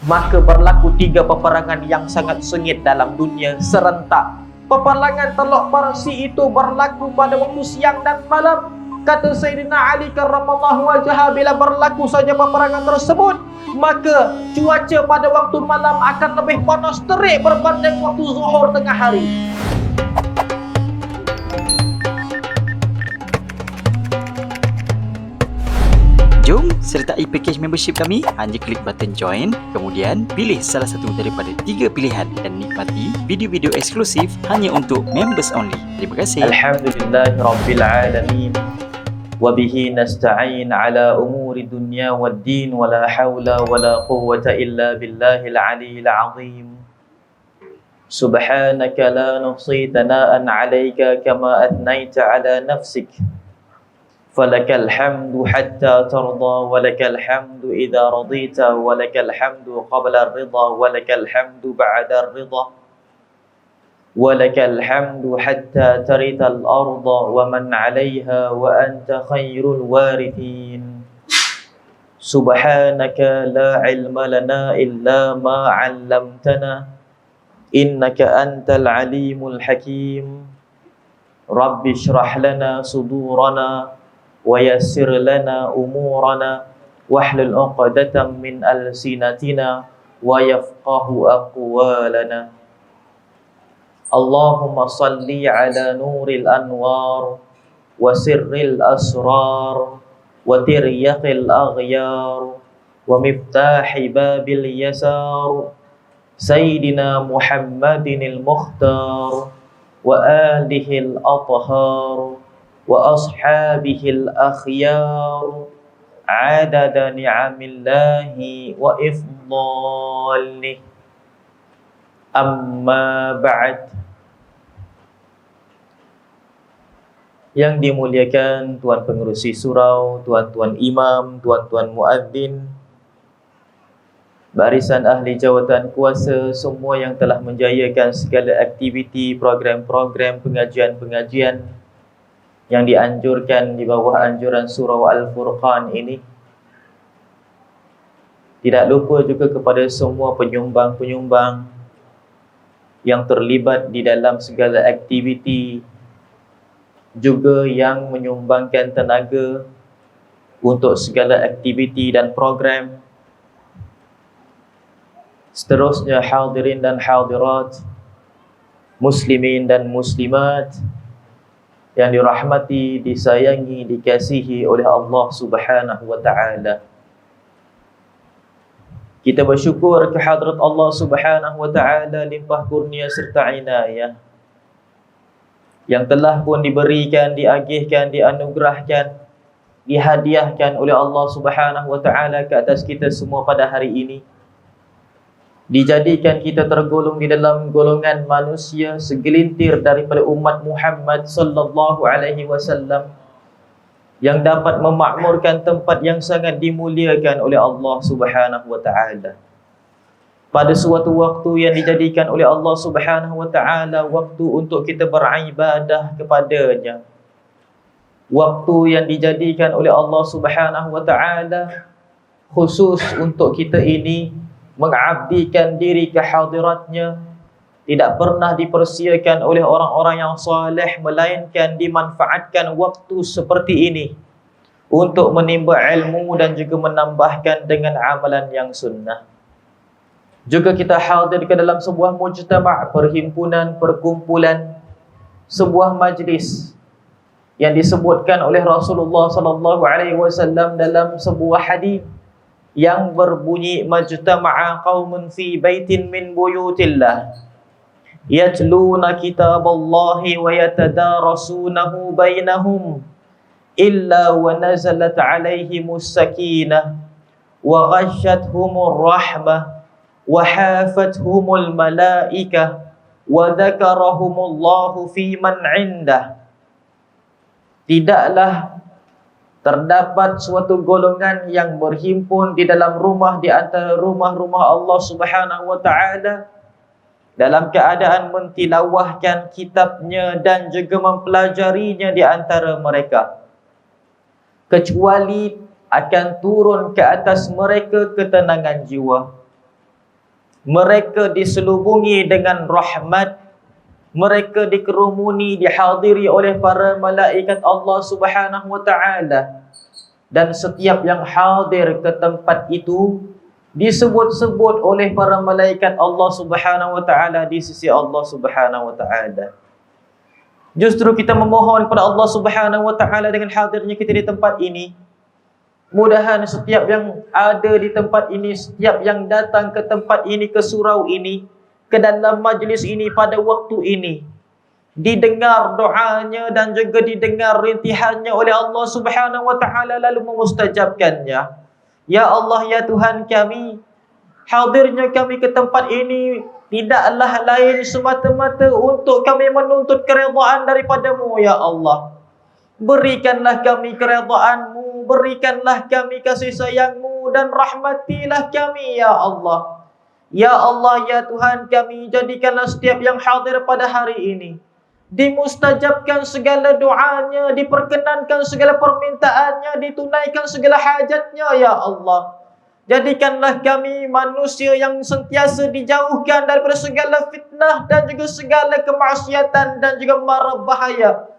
maka berlaku 3 peperangan yang sangat sengit dalam dunia serentak. Peperangan Teluk Parsi itu berlaku pada waktu siang dan malam. Kata Sayyidina Ali karramallahu wajhah, bila berlaku saja peperangan tersebut, maka cuaca pada waktu malam akan lebih panas terik berbanding waktu zuhur tengah hari. Jom sertai package membership kami. Hanya klik button join, kemudian pilih salah satu daripada 3 pilihan dan nikmati video-video eksklusif hanya untuk members only. Terima kasih. Alhamdulillahirabbil alamin. Wa bihi nasta'in ala umuri dunya waddin wa la haula wa la quwwata illa billahil aliyyil azim. Subhanaka la nuhsi thana'an 'alaika kama athnaita 'ala nafsik. فلك الحمد حتى ترضى ولك الحمد إذا رضيت ولك الحمد قبل الرضا ولك الحمد بعد الرضا ولك الحمد حتى ترث الأرض ومن عليها وأنت خير الوارثين سبحانك لا علم لنا إلا ما علمتنا إنك أنت العليم الحكيم رب اشرح لنا صدورنا ويسر لنا أمورنا واحلل عقدة من ألسنتنا ويفقه أقوالنا اللهم صل على نور الأنوار وسر الأسرار وتريق الأغيار ومفتاح باب اليسار سيدنا محمد المختار وآله الأطهار وأصحابه الأخيار عدد نعم الله وإفضاله أما بعد. Yang dimuliakan Tuan Pengerusi Surau, Tuan-tuan Imam, Tuan-tuan Muadzin, barisan ahli jawatan kuasa, semua yang telah menjayakan segala aktiviti, program-program, pengajian-pengajian yang dianjurkan di bawah anjuran Surau Al-Furqan ini. Tidak lupa juga kepada semua penyumbang-penyumbang yang terlibat di dalam segala aktiviti, juga yang menyumbangkan tenaga untuk segala aktiviti dan program. Seterusnya hadirin dan hadirat, muslimin dan muslimat yang dirahmati, disayangi, dikasihi oleh Allah Subhanahu wa taala. Kita bersyukur kehadrat Allah Subhanahu wa taala limpah kurnia serta inayah yang telah pun diberikan, diagihkan, dianugerahkan, dihadiahkan oleh Allah Subhanahu wa taala ke atas kita semua pada hari ini. Dijadikan kita tergolong di dalam golongan manusia segelintir daripada umat Muhammad sallallahu alaihi wasallam yang dapat memakmurkan tempat yang sangat dimuliakan oleh Allah Subhanahu wa taala. Pada suatu waktu yang dijadikan oleh Allah Subhanahu wa taala waktu untuk kita beribadah kepadanya. Waktu yang dijadikan oleh Allah Subhanahu wa taala khusus untuk kita ini mengabdikan diri ke hadiratnya, tidak pernah dipersiakan oleh orang-orang yang saleh, melainkan dimanfaatkan waktu seperti ini untuk menimba ilmu dan juga menambahkan dengan amalan yang sunnah. Juga kita hadir ke dalam sebuah mujtama', perhimpunan, perkumpulan, sebuah majlis yang disebutkan oleh Rasulullah sallallahu alaihi wasallam dalam sebuah hadis yang berbunyi, majtama'a qaumun fi baitin min buyutillah yatluna kitaballahi wa yatadarasunahu bainahum illa wa nazalat alaihimus sakinah wa ghasyathumur rahmah wa hafathumul malaikah wa dzakarahumullahu fi man 'indah. Tidaklah terdapat suatu golongan yang berhimpun di dalam rumah di antara rumah-rumah Allah Subhanahu wa taala dalam keadaan mentilawahkan kitabnya dan juga mempelajarinya di antara mereka, kecuali akan turun ke atas mereka ketenangan jiwa, mereka diselubungi dengan rahmat, mereka dikerumuni, dihadiri oleh para malaikat Allah Subhanahu wa taala, dan setiap yang hadir ke tempat itu disebut-sebut oleh para malaikat Allah Subhanahu wa taala di sisi Allah Subhanahu wa taala. Justru kita memohon kepada Allah Subhanahu wa taala dengan hadirnya kita di tempat ini, mudahan setiap yang ada di tempat ini, setiap yang datang ke tempat ini, ke surau ini, ke dalam majlis ini pada waktu ini, didengar doanya dan juga didengar rintihannya oleh Allah Subhanahu wa taala, lalu memustajabkannya. Ya Allah, ya Tuhan kami, hadirnya kami ke tempat ini tidaklah lain semata-mata untuk kami menuntut keredaan daripada-Mu, ya Allah. Berikanlah kami keredaan-Mu, berikanlah kami kasih sayang-Mu, dan rahmatilah kami, ya Allah. Ya Allah, ya Tuhan kami, jadikanlah setiap yang hadir pada hari ini dimustajabkan segala doanya, diperkenankan segala permintaannya, ditunaikan segala hajatnya, ya Allah. Jadikanlah kami manusia yang sentiasa dijauhkan daripada segala fitnah dan juga segala kemaksiatan dan juga mara bahaya,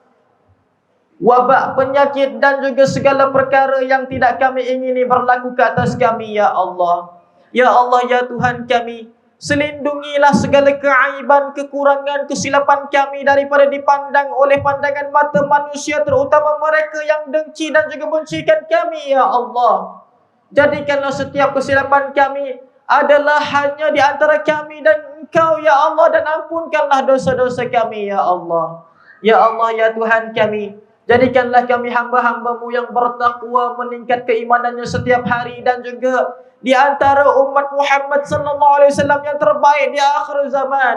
wabak, penyakit dan juga segala perkara yang tidak kami ingini berlaku ke atas kami, ya Allah. Ya Allah, ya Tuhan kami, selindungilah segala keaiban, kekurangan, kesilapan kami daripada dipandang oleh pandangan mata manusia, terutama mereka yang dengki dan juga bencikan kami, ya Allah. Jadikanlah setiap kesilapan kami adalah hanya di antara kami dan Engkau, ya Allah, dan ampunkanlah dosa-dosa kami, ya Allah. Ya Allah, ya Tuhan kami, jadikanlah kami hamba-hamba-Mu yang bertakwa, meningkat keimanannya setiap hari, dan juga di antara umat Muhammad sallallahu alaihi wasallam yang terbaik di akhir zaman.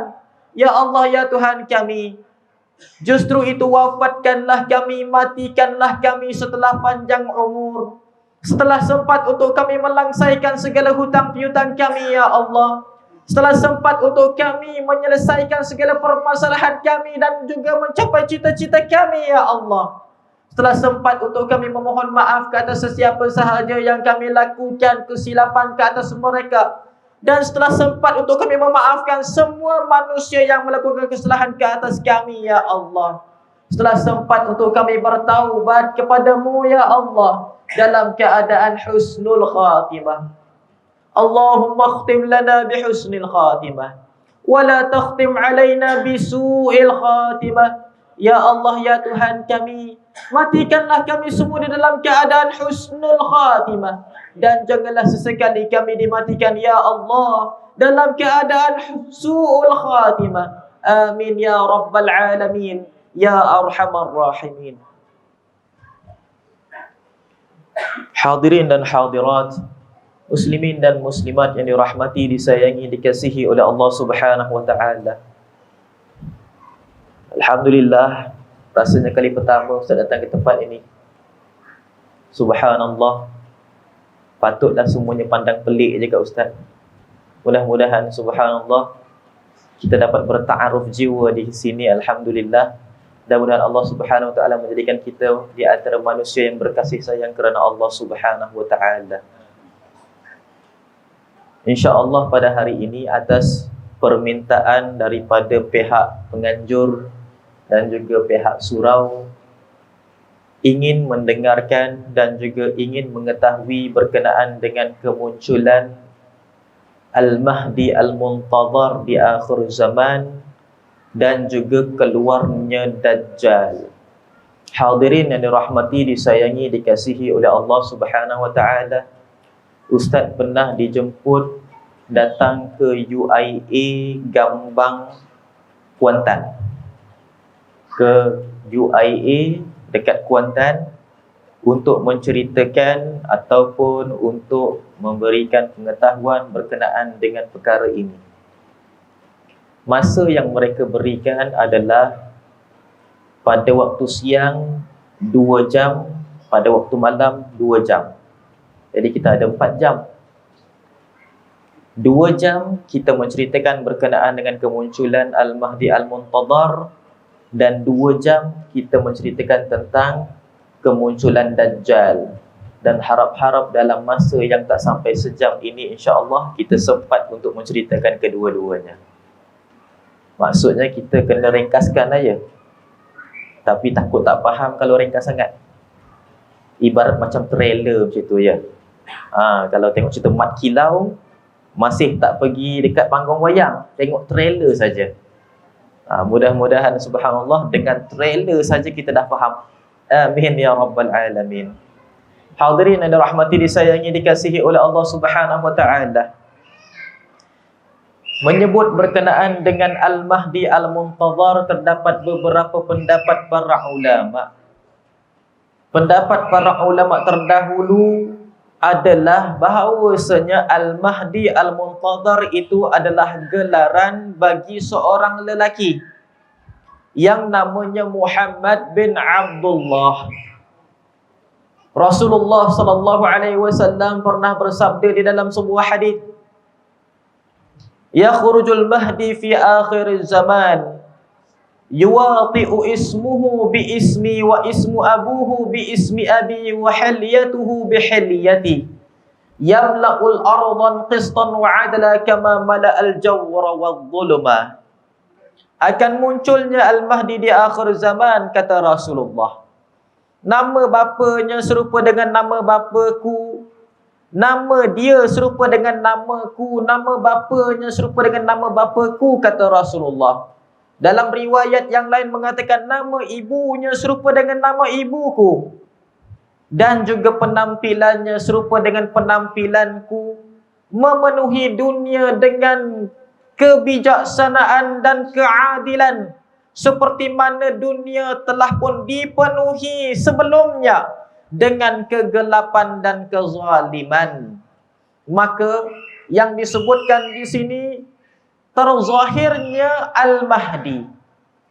Ya Allah, ya Tuhan kami, justru itu wafatkanlah kami, matikanlah kami setelah panjang umur, setelah sempat untuk kami melangsaikan segala hutang piutang kami, ya Allah. Setelah sempat untuk kami menyelesaikan segala permasalahan kami dan juga mencapai cita-cita kami, ya Allah. Setelah sempat untuk kami memohon maaf ke atas sesiapa sahaja yang kami lakukan kesilapan ke atas mereka, dan setelah sempat untuk kami memaafkan semua manusia yang melakukan kesalahan ke atas kami, ya Allah. Setelah sempat untuk kami bertaubat kepada-Mu, ya Allah, dalam keadaan husnul khatimah. Allahumma khtim lana bihusnil khatimah, wa la takhtim alaina bisu'il khatimah. Ya Allah, ya Tuhan kami, matikanlah kami semua di dalam keadaan husnul khatimah, dan janganlah sesekali kami dimatikan, ya Allah, dalam keadaan su'ul khatimah. Amin ya rabbal alamin, ya arhamar rahimin. Hadirin dan hadirat, muslimin dan muslimat yang dirahmati, disayangi, dikasihi oleh Allah Subhanahu wa taala. Alhamdulillah, rasanya kali pertama Ustaz datang ke tempat ini. Subhanallah, patutlah semuanya pandang pelik je kat Ustaz. Mudah-mudahan subhanallah kita dapat bertaaruf jiwa di sini, alhamdulillah. Dan mudah-mudahan Allah Subhanahu wa taala menjadikan kita di antara manusia yang berkasih sayang kerana Allah Subhanahu wa taala. Insya-Allah pada hari ini atas permintaan daripada pihak penganjur dan juga pihak surau, ingin mendengarkan dan juga ingin mengetahui berkenaan dengan kemunculan Al-Mahdi Al-Muntadhar di akhir zaman dan juga keluarnya Dajjal. Hadirin yang dirahmati, disayangi, dikasihi oleh Allah Subhanahu wa taala, Ustaz pernah dijemput datang ke UIA Gambang Kuantan, ke UIA dekat Kuantan untuk menceritakan ataupun untuk memberikan pengetahuan berkenaan dengan perkara ini. Masa yang mereka berikan adalah pada waktu siang 2 jam, pada waktu malam 2 jam. Jadi kita ada 4 jam. 2 jam kita menceritakan berkenaan dengan kemunculan Al-Mahdi Al-Muntadhar, dan 2 jam kita menceritakan tentang kemunculan Dajjal. Dan harap-harap dalam masa yang tak sampai sejam ini, insya-Allah kita sempat untuk menceritakan kedua-duanya. Maksudnya kita kena ringkaskan aja. Tapi takut tak faham kalau ringkas sangat. Ibarat macam trailer macam tu ya. Kalau tengok cerita Mat Kilau, masih tak pergi dekat panggung wayang, tengok trailer saja. Mudah-mudahan subhanallah dengan trailer saja kita dah faham. Amin ya rabbal alamin. Hadirin yang dirahmati, disayangi, dikasihi oleh Allah Subhanahu wa taala. Menyebut berkenaan dengan Al-Mahdi Al-Muntazar, terdapat beberapa pendapat para ulama. Pendapat para ulama terdahulu adalah bahawasanya Al-Mahdi Al-Muntazar itu adalah gelaran bagi seorang lelaki yang namanya Muhammad bin Abdullah. Rasulullah sallallahu alaihi wasallam pernah bersabda di dalam sebuah hadis, "Yakhrujul Mahdi fi akhir zaman, yuwati'u ismuhu bi ismi wa ismu abuhu bi ismi abi wa hilyatuhu bi hilyati. Yamla'ul ardan qistan wa 'adla kama mala'al jawra wadh-dhulma." Akan munculnya Al-Mahdi di akhir zaman, kata Rasulullah. Nama bapanya serupa dengan nama bapaku, nama dia serupa dengan namaku, nama bapanya serupa dengan nama bapaku, kata Rasulullah. Dalam riwayat yang lain mengatakan nama ibunya serupa dengan nama ibuku, dan juga penampilannya serupa dengan penampilanku, memenuhi dunia dengan kebijaksanaan dan keadilan, seperti mana dunia telah pun dipenuhi sebelumnya dengan kegelapan dan kezaliman. Maka yang disebutkan di sini terzahirnya Al-Mahdi.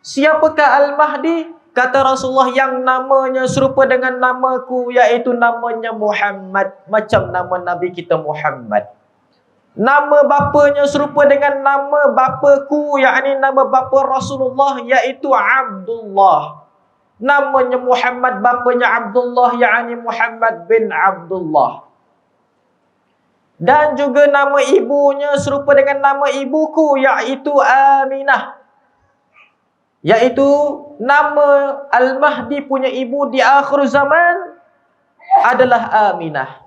Siapakah Al-Mahdi? Kata Rasulullah, yang namanya serupa dengan namaku, iaitu namanya Muhammad, macam nama Nabi kita Muhammad. Nama bapanya serupa dengan nama bapaku, yakni nama bapa Rasulullah, iaitu Abdullah. Namanya Muhammad, bapanya Abdullah, yakni Muhammad bin Abdullah. Dan juga nama ibunya serupa dengan nama ibuku, iaitu Aminah. Iaitu nama Al-Mahdi punya ibu di akhir zaman adalah Aminah.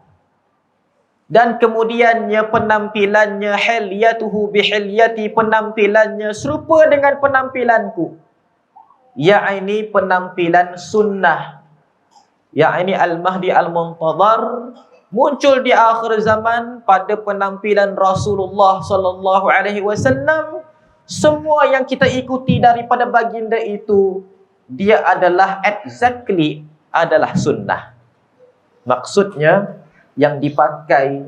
Dan kemudiannya penampilannya, hilyatuhu bihilyati, penampilannya serupa dengan penampilanku, yakni penampilan sunnah. Yakni Al-Mahdi Al-Muntazar muncul di akhir zaman pada penampilan Rasulullah sallallahu alaihi wasallam. Semua yang kita ikuti daripada baginda itu, dia adalah exactly adalah sunnah. Maksudnya yang dipakai,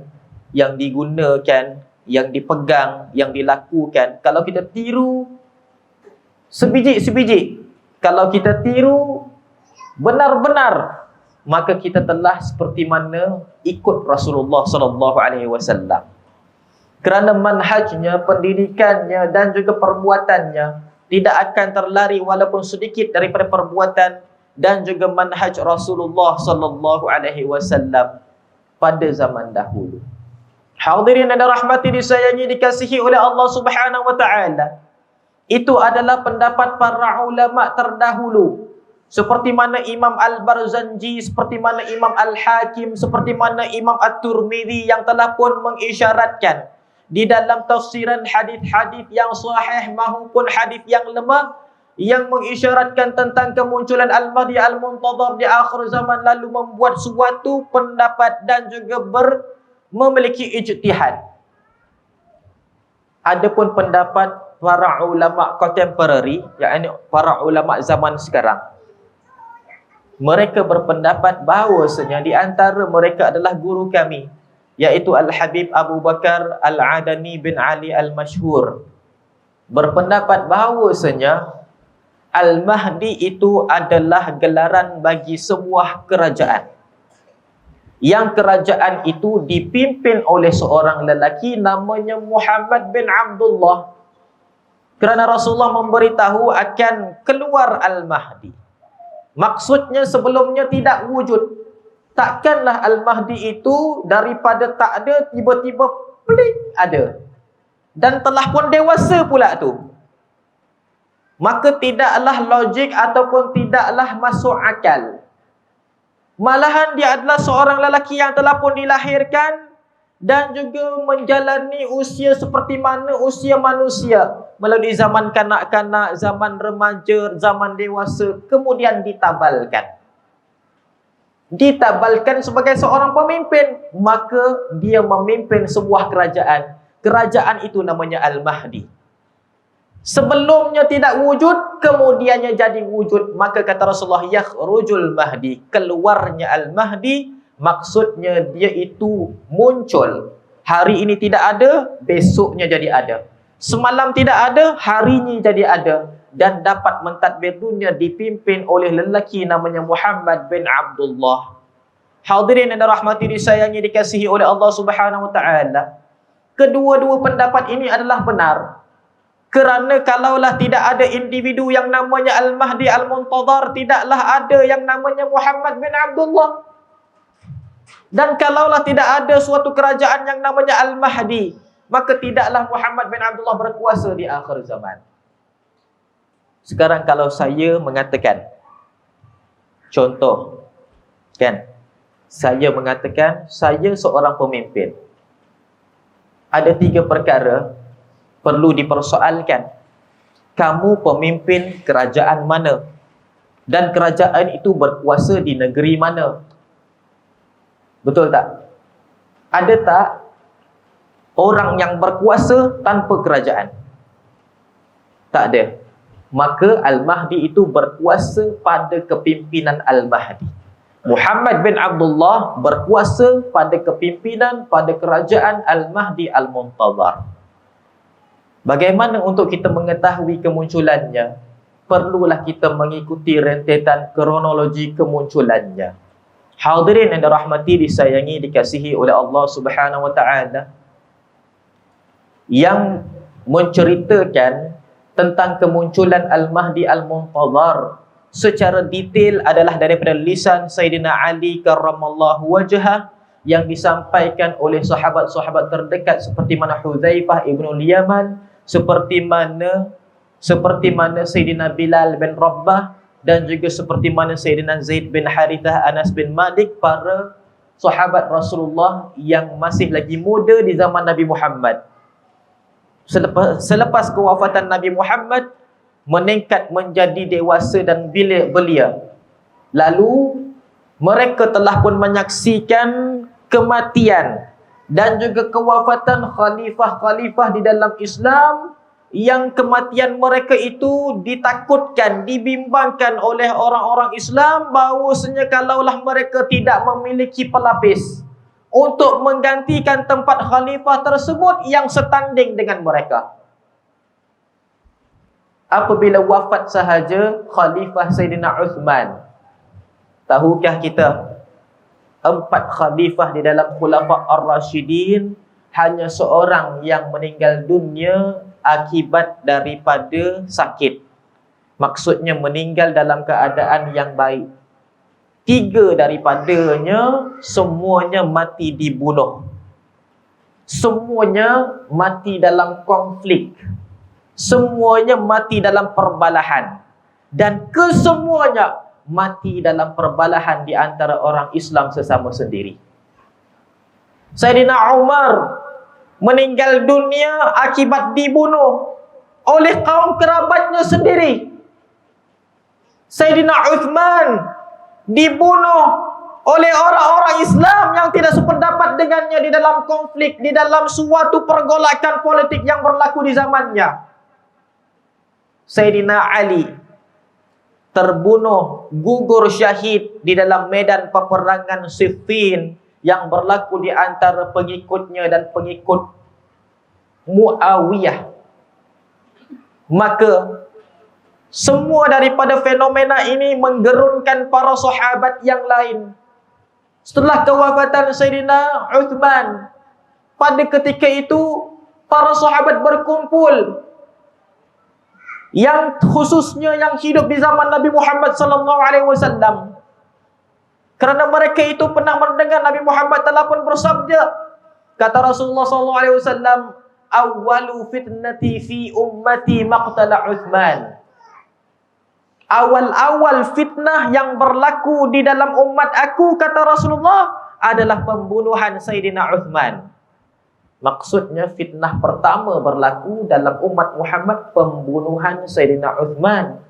yang digunakan, yang dipegang, yang dilakukan, kalau kita tiru sebiji-sebiji, kalau kita tiru benar-benar, maka kita telah seperti mana ikut Rasulullah sallallahu alaihi wasallam. Kerana manhajnya, pendidikannya dan juga perbuatannya tidak akan terlari walaupun sedikit daripada perbuatan dan juga manhaj Rasulullah sallallahu alaihi wasallam pada zaman dahulu. Hadirin dan rahmati, disayangi, dikasihi oleh Allah Subhanahu wa taala. Itu adalah pendapat para ulama terdahulu. Seperti mana Imam Al-Barzanji, seperti mana Imam Al-Hakim, seperti mana Imam At-Tirmidzi yang telah pun mengisyaratkan di dalam tafsiran hadis-hadis yang sahih maupun hadis yang lemah, yang mengisyaratkan tentang kemunculan Al-Mahdi Al-Muntazar di akhir zaman, lalu membuat suatu pendapat dan juga memiliki ijtihad. Adapun pendapat para ulama contemporary, yakni para ulama zaman sekarang, mereka berpendapat bahawasanya di antara mereka adalah guru kami, iaitu Al-Habib Abu Bakar Al-Adani bin Ali Al-Mashhur, berpendapat bahawasanya Al-Mahdi itu adalah gelaran bagi sebuah kerajaan. Yang kerajaan itu dipimpin oleh seorang lelaki namanya Muhammad bin Abdullah. Kerana Rasulullah memberitahu akan keluar Al-Mahdi. Maksudnya sebelumnya tidak wujud. Takkanlah Al-Mahdi itu daripada tak ada tiba-tiba plik ada. Dan telah pun dewasa pula tu. Maka tidaklah logik ataupun tidaklah masuk akal. Malahan dia adalah seorang lelaki yang telah pun dilahirkan dan juga menjalani usia seperti mana usia manusia. Melalui zaman kanak-kanak, zaman remaja, zaman dewasa, kemudian ditabalkan. Ditabalkan sebagai seorang pemimpin, maka dia memimpin sebuah kerajaan. Kerajaan itu namanya Al-Mahdi. Sebelumnya tidak wujud, kemudiannya jadi wujud. Maka kata Rasulullah, yakhrujul Mahdi, keluarnya Al-Mahdi, maksudnya dia itu muncul. Hari ini tidak ada, besoknya jadi ada. Semalam tidak ada, harinya jadi ada. Dan dapat mentadbir dunia dipimpin oleh lelaki namanya Muhammad bin Abdullah. Hadirin yang dirahmati, disayangi, dikasihi oleh Allah Subhanahu wa taala. Kedua-dua pendapat ini adalah benar. Kerana kalaulah tidak ada individu yang namanya Al-Mahdi Al-Muntadhar, tidaklah ada yang namanya Muhammad bin Abdullah. Dan kalaulah tidak ada suatu kerajaan yang namanya Al-Mahdi, maka tidaklah Muhammad bin Abdullah berkuasa di akhir zaman. Sekarang kalau saya mengatakan, contoh, kan, saya mengatakan saya seorang pemimpin. Ada 3 perkara perlu dipersoalkan. Kamu pemimpin kerajaan mana? Dan kerajaan itu berkuasa di negeri mana? Betul tak? Ada tak orang yang berkuasa tanpa kerajaan? Tak ada. Maka Al-Mahdi itu berkuasa pada kepimpinan Al-Mahdi. Muhammad bin Abdullah berkuasa pada kepimpinan pada kerajaan Al-Mahdi Al-Muntadhar. Bagaimana untuk kita mengetahui kemunculannya? Perlulah kita mengikuti rentetan kronologi kemunculannya. Hadirin yang dirahmati, disayangi, dikasihi oleh Allah Subhanahu wa taala, yang menceritakan tentang kemunculan Al-Mahdi Al-Muntadhar secara detail adalah daripada lisan Sayyidina Ali karramallahu wajhah, yang disampaikan oleh sahabat-sahabat terdekat seperti mana Hudzaifah ibn Yaman, seperti mana Sayyidina Bilal bin Rabah, dan juga seperti mana Sayyidina Zaid bin Harithah, Anas bin Malik, para sahabat Rasulullah yang masih lagi muda di zaman Nabi Muhammad. Selepas kewafatan Nabi Muhammad, meningkat menjadi dewasa dan belia. Lalu mereka telah pun menyaksikan kematian dan juga kewafatan khalifah-khalifah di dalam Islam, yang kematian mereka itu ditakutkan, dibimbangkan oleh orang-orang Islam bahawasanya kalaulah mereka tidak memiliki pelapis untuk menggantikan tempat khalifah tersebut yang setanding dengan mereka. Apabila wafat sahaja Khalifah Sayyidina Uthman, tahukah kita 4 khalifah di dalam Khulafa Ar-Rashidin, hanya seorang yang meninggal dunia akibat daripada sakit. Maksudnya meninggal dalam keadaan yang baik. 3 daripadanya semuanya mati dibunuh. Semuanya mati dalam konflik. Semuanya mati dalam perbalahan. Dan kesemuanya mati dalam perbalahan di antara orang Islam sesama sendiri. Sayyidina Umar meninggal dunia akibat dibunuh oleh kaum kerabatnya sendiri. Sayyidina Uthman dibunuh oleh orang-orang Islam yang tidak sependapat dengannya di dalam konflik, di dalam suatu pergolakan politik yang berlaku di zamannya. Sayyidina Ali terbunuh, gugur syahid di dalam medan peperangan Siffin yang berlaku di antara pengikutnya dan pengikut Muawiyah. Maka semua daripada fenomena ini menggerunkan para sahabat yang lain. Setelah kewafatan Sayyidina Uthman, pada ketika itu para sahabat berkumpul, yang khususnya yang hidup di zaman Nabi Muhammad SAW. Kerana mereka itu pernah mendengar Nabi Muhammad telah pun bersabda. Kata Rasulullah SAW, "Awwalu fitnati fi ummati maqtala Uthman." Awal-awal fitnah yang berlaku di dalam umat aku, kata Rasulullah, adalah pembunuhan Sayyidina Uthman. Maksudnya fitnah pertama berlaku dalam umat Muhammad, pembunuhan Sayyidina Uthman.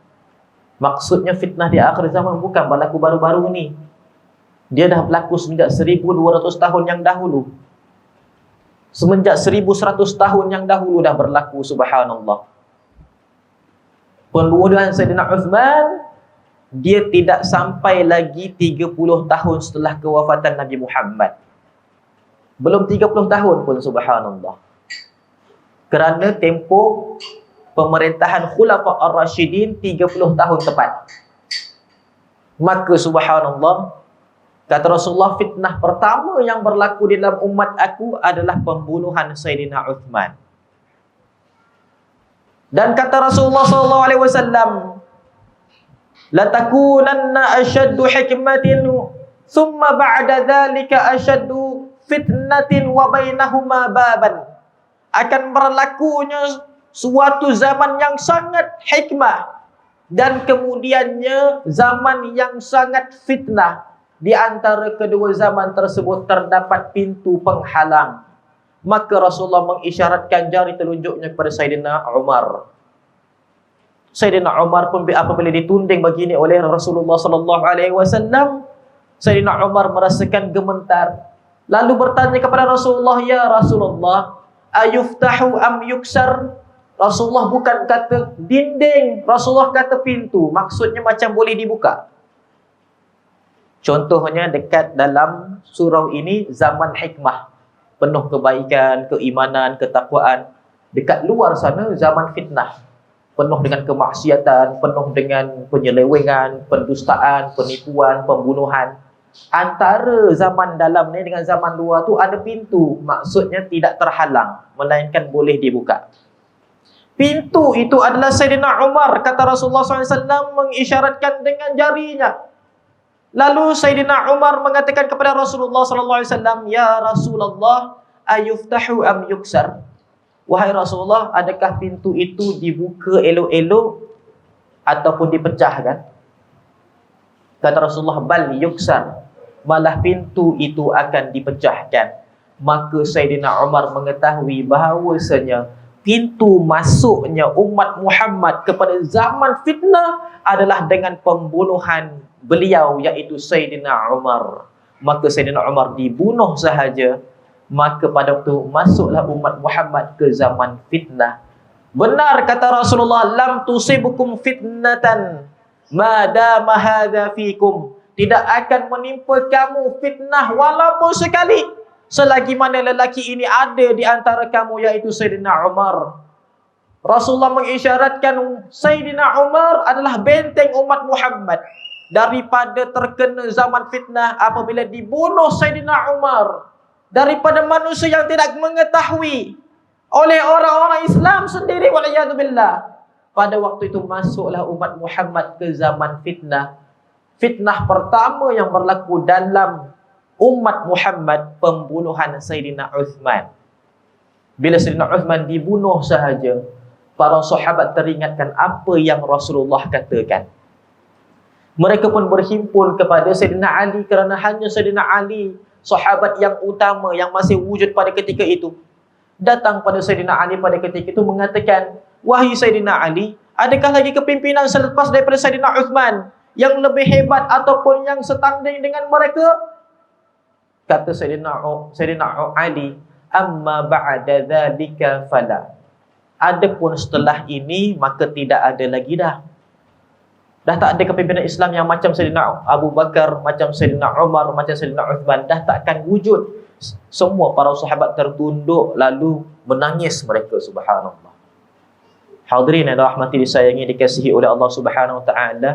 Maksudnya fitnah di akhir zaman bukan berlaku baru-baru ni. Dia dah berlaku semenjak 1200 tahun yang dahulu. Semenjak 1100 tahun yang dahulu dah berlaku, subhanallah. Pembunuhan Sayyidina Uthman, dia tidak sampai lagi 30 tahun setelah kewafatan Nabi Muhammad. Belum 30 tahun pun, subhanallah. Kerana tempoh pemerintahan Khulafa Ar-Rashidin 30 tahun tepat. Maka subhanallah, kata Rasulullah, fitnah pertama yang berlaku di dalam umat aku adalah pembunuhan Sayyidina Uthman. Dan kata Rasulullah SAW, "Latakunanna ashaddu hikmatin, thumma ba'da dhalika ashaddu fitnatin wa bainahuma baban." Akan berlakunya suatu zaman yang sangat hikmah, dan kemudiannya zaman yang sangat fitnah. Di antara kedua zaman tersebut terdapat pintu penghalang. Maka Rasulullah mengisyaratkan jari telunjuknya kepada Sayyidina Umar. Sayyidina Umar pun apabila ditunding begini oleh Rasulullah SAW, Sayyidina Umar merasakan gemetar. Lalu bertanya kepada Rasulullah, "Ya Rasulullah, ayuftahu am yuksar?" Rasulullah bukan kata dinding, Rasulullah kata pintu. Maksudnya macam boleh dibuka. Contohnya dekat dalam surau ini zaman hikmah, penuh kebaikan, keimanan, ketakwaan. Dekat luar sana zaman fitnah, penuh dengan kemaksiatan, penuh dengan penyelewengan, pendustaan, penipuan, pembunuhan. Antara zaman dalam ni dengan zaman luar tu ada pintu. Maksudnya tidak terhalang, melainkan boleh dibuka. Pintu itu adalah Sayyidina Umar. Kata Rasulullah SAW mengisyaratkan dengan jarinya. Lalu Sayyidina Umar mengatakan kepada Rasulullah SAW, "Ya Rasulullah, ayuftahu am yuksar?" Wahai Rasulullah, adakah pintu itu dibuka elok-elok ataupun dipecahkan? Kata Rasulullah, "Bal yuksar." Malah pintu itu akan dipecahkan. Maka Sayyidina Umar mengetahui bahawasanya pintu masuknya umat Muhammad kepada zaman fitnah adalah dengan pembunuhan beliau, iaitu Sayyidina Umar. Maka Sayyidina Umar dibunuh sahaja, maka pada waktu masuklah umat Muhammad ke zaman fitnah. Benar kata Rasulullah, "Lam tusibukum fitnatan ma dama hadza fikum." Tidak akan menimpa kamu fitnah walaupun sekali, selagi mana lelaki ini ada di antara kamu, iaitu Sayyidina Umar. Rasulullah mengisyaratkan Sayyidina Umar adalah benteng umat Muhammad daripada terkena zaman fitnah apabila dibunuh Sayyidina Umar, daripada manusia yang tidak mengetahui oleh orang-orang Islam sendiri, waliyadzubillah. Pada waktu itu masuklah umat Muhammad ke zaman fitnah. Fitnah pertama yang berlaku dalam umat Muhammad, pembunuhan Sayyidina Uthman. Bila Sayyidina Uthman dibunuh sahaja, para sahabat teringatkan apa yang Rasulullah katakan. Mereka pun berhimpun kepada Sayyidina Ali, kerana hanya Sayyidina Ali, sahabat yang utama yang masih wujud pada ketika itu, datang pada Sayyidina Ali pada ketika itu mengatakan, "Wahai Sayyidina Ali, adakah lagi kepimpinan selepas daripada Sayyidina Uthman yang lebih hebat ataupun yang setanding dengan mereka?" Kata Sayyidina Ali, "Amma ba'da dzalika fala." Adapun setelah ini maka tidak ada lagi dah. Dah tak ada kepimpinan Islam yang macam Sayyidina Abu Bakar, macam Sayyidina Umar, macam Sayyidina Uthman. Dah takkan wujud. Semua para sahabat tertunduk lalu menangis mereka, subhanallah. Hadirin yang dirahmati, disayangi, dikasihi oleh Allah Subhanahu Wa Taala.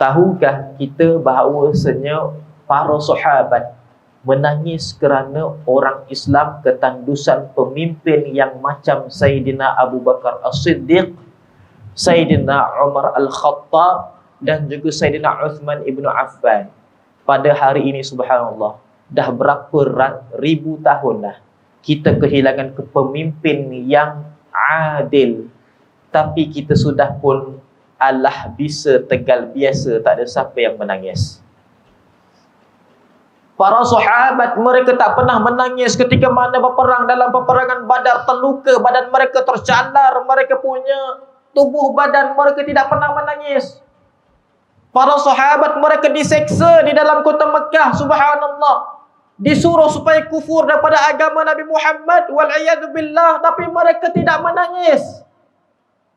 Tahukah kita bahawasanya para sahabat menangis kerana orang Islam ketandusan pemimpin yang macam Sayyidina Abu Bakar As-Siddiq, Sayyidina Umar Al-Khattab, dan juga Sayyidina Uthman ibnu Affan. Pada hari ini subhanallah, dah berapa ribu tahun dah kita kehilangan kepemimpin yang adil. Tapi kita sudah pun alah bisa tegal biasa, tak ada siapa yang menangis. Para sahabat mereka tak pernah menangis ketika mana berperang dalam peperangan Badar, terluka, badan mereka tercalar, mereka punya tubuh badan mereka tidak pernah menangis. Para sahabat mereka diseksa di dalam kota Mekah, subhanallah. Disuruh supaya kufur daripada agama Nabi Muhammad wal-iyadu billah, tapi mereka tidak menangis.